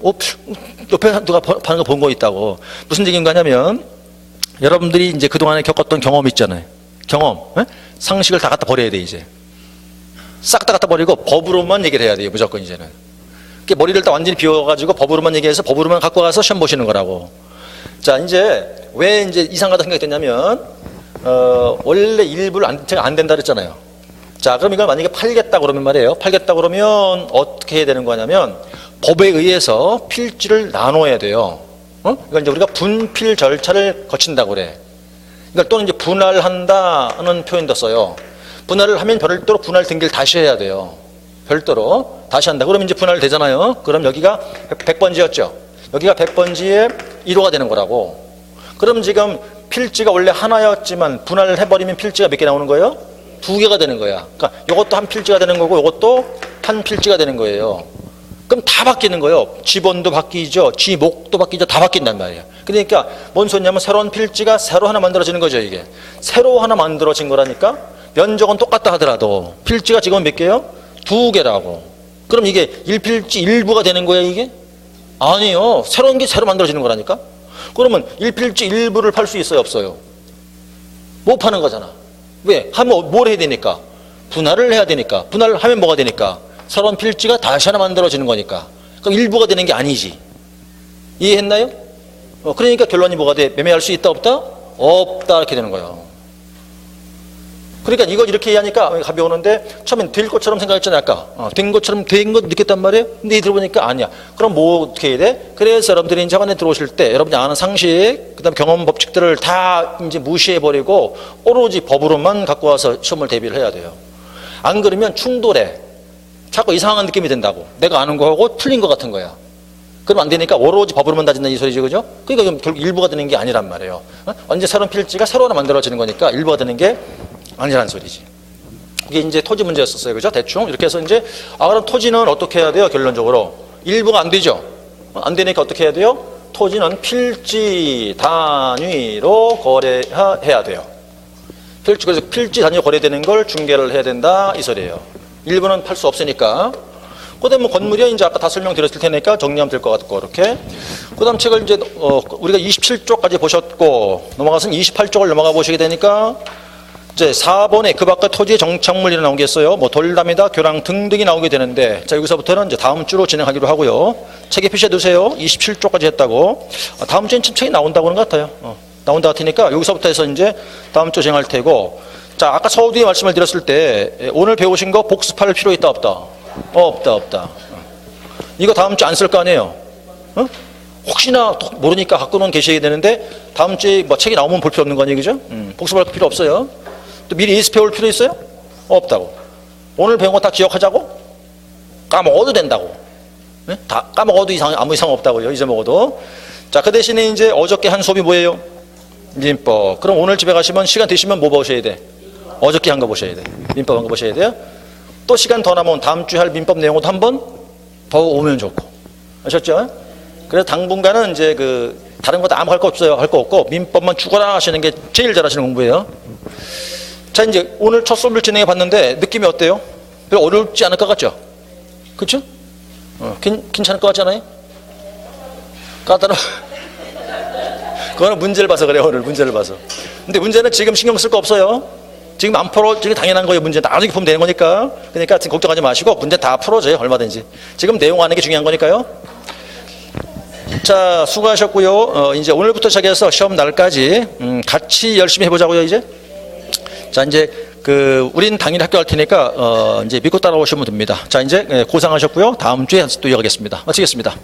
옆에 누가 파는 거 본 거 있다고. 무슨 얘기인가 하냐면, 여러분들이 이제 그동안에 겪었던 경험 있잖아요. 경험. 상식을 다 갖다 버려야 돼, 이제. 싹 다 갖다 버리고 법으로만 얘기를 해야 돼요, 무조건 이제는. 머리를 다 완전히 비워가지고 법으로만 얘기해서 법으로만 갖고 가서 시험 보시는 거라고. 자, 이제 왜 이제 이상하다 생각이 됐냐면, 원래 일부를 제가 안 된다 그랬잖아요. 자, 그럼 이걸 만약에 팔겠다 그러면 말이에요. 팔겠다 그러면 어떻게 해야 되는 거냐면, 법에 의해서 필지를 나눠야 돼요. 그러니까 이제 우리가 분필 절차를 거친다고 그래. 그러니까 또는 이제 분할한다는 표현도 써요. 분할을 하면 별도로 분할 등기를 다시 해야 돼요. 별도로 다시 한다. 그러면 이제 분할 되잖아요. 그럼 여기가 100번지였죠. 여기가 100번지의 1호가 되는 거라고. 그럼 지금 필지가 원래 하나였지만 분할을 해버리면 필지가 몇 개 나오는 거예요? 2개가 되는 거야. 그러니까 이것도 한 필지가 되는 거고 이것도 한 필지가 되는 거예요. 그럼 다 바뀌는 거예요. 지번도 바뀌죠. 지목도 바뀌죠. 다 바뀐단 말이에요. 그러니까 뭔 소리냐면 새로운 필지가 새로 하나 만들어지는 거죠. 이게 새로 하나 만들어진 거라니까. 면적은 똑같다 하더라도 필지가 지금 몇 개요? 2개라고. 그럼 이게 1필지 1부가 되는 거예요 이게? 아니요. 새로운 게 새로 만들어지는 거라니까. 그러면 1필지 1부를 팔 수 있어요 없어요? 못 파는 거잖아. 왜? 하면 뭘 해야 되니까? 분할을 해야 되니까. 분할을 하면 뭐가 되니까? 새로운 필지가 다시 하나 만들어지는 거니까. 그럼 일부가 되는 게 아니지. 이해했나요? 그러니까 결론이 뭐가 돼? 매매할 수 있다 없다? 없다 이렇게 되는 거예요. 그러니까 이걸 이렇게 이해하니까 가벼우는데 처음엔 될 것처럼 생각했잖아요 아까. 된 것처럼 된 거 느꼈단 말이에요. 근데 이 들어보니까 아니야. 그럼 뭐 어떻게 해야 돼? 그래서 여러분들이 이제 학원에 들어오실 때 여러분이 아는 상식 그다음 경험 법칙들을 다 이제 무시해버리고 오로지 법으로만 갖고 와서 시험을 대비를 해야 돼요. 안 그러면 충돌해. 자꾸 이상한 느낌이 든다고. 내가 아는 거하고 틀린 거 같은 거야. 그럼 안 되니까 오로지 법으로만 다진다는 이 소리죠. 그죠? 그러니까 결국 일부가 되는 게 아니란 말이에요. 언제 새로운 필지가 새로 하나 만들어지는 거니까 일부가 되는 게 아니란 소리지. 이게 이제 토지 문제였었어요. 그죠? 대충. 이렇게 해서 이제, 그럼 토지는 어떻게 해야 돼요? 결론적으로. 일부가 안 되죠? 안 되니까 어떻게 해야 돼요? 토지는 필지 단위로 거래해야 돼요. 그래서 필지 단위로 거래되는 걸 중개를 해야 된다. 이 소리예요. 일부는 팔 수 없으니까. 그 다음에 뭐 건물이 이제 아까 다 설명드렸을 테니까 정리하면 될 것 같고, 이렇게. 그 다음 책을 이제, 우리가 27쪽까지 보셨고, 넘어가서는 28쪽을 넘어가 보시게 되니까, 이제 4번에 그 바깥 토지의 정착물이라 나온 게 있어요. 뭐 돌담이다, 교랑 등등이 나오게 되는데, 자, 여기서부터는 이제 다음 주로 진행하기로 하고요. 책에 표시해 두세요. 27쪽까지 했다고. 다음 주엔 책이 나온다고 하는 것 같아요. 나온다 같으니까 여기서부터 해서 이제 다음 주 진행할 테고, 자, 아까 서두에 말씀을 드렸을 때, 오늘 배우신 거 복습할 필요 있다, 없다? 없다. 이거 다음 주 안 쓸 거 아니에요? 혹시나 모르니까 갖고는 계셔야 되는데, 다음 주에 뭐 책이 나오면 볼 필요 없는 거 아니에요? 그죠? 복습할 필요 없어요. 또 미리 예습해 올 필요 있어요? 없다고. 오늘 배운 거 다 기억하자고? 까먹어도 된다고. 네? 다 까먹어도 아무 이상 없다고요. 잊어먹어도. 자, 그 대신에 이제 어저께 한 수업이 뭐예요? 민법. 그럼 오늘 집에 가시면 시간 되시면 뭐 보셔야 돼? 어저께 한 거 보셔야 돼. 민법 한 거 보셔야 돼요. 또 시간 더 남으면 다음 주에 할 민법 내용도 한번 더 오면 좋고. 아셨죠? 그래서 당분간은 이제 다른 거 다 아무 할 거 없어요. 할 거 없고 민법만 죽어라 하시는 게 제일 잘하시는 공부예요. 자, 이제 오늘 첫 수업을 진행해 봤는데 느낌이 어때요? 별로 어렵지 않을 것 같죠? 그렇죠? 괜찮을 것 같지 않아요? 까다로워. 그거는 문제를 봐서 그래요. 오늘 문제를 봐서. 근데 문제는 지금 신경 쓸 거 없어요. 지금 안 풀어, 지금 당연한 거예요. 문제 나중에 풀면 되는 거니까. 그러니까 지금 걱정하지 마시고 문제 다 풀어져요. 얼마든지. 지금 내용 아는 게 중요한 거니까요. 자, 수고하셨고요. 이제 오늘부터 시작해서 시험 날까지 같이 열심히 해보자고요. 이제. 자, 이제 우린 당일에 학교 갈 테니까 이제 믿고 따라오시면 됩니다. 자, 이제 고생하셨고요. 다음 주에 또 이어가겠습니다. 마치겠습니다.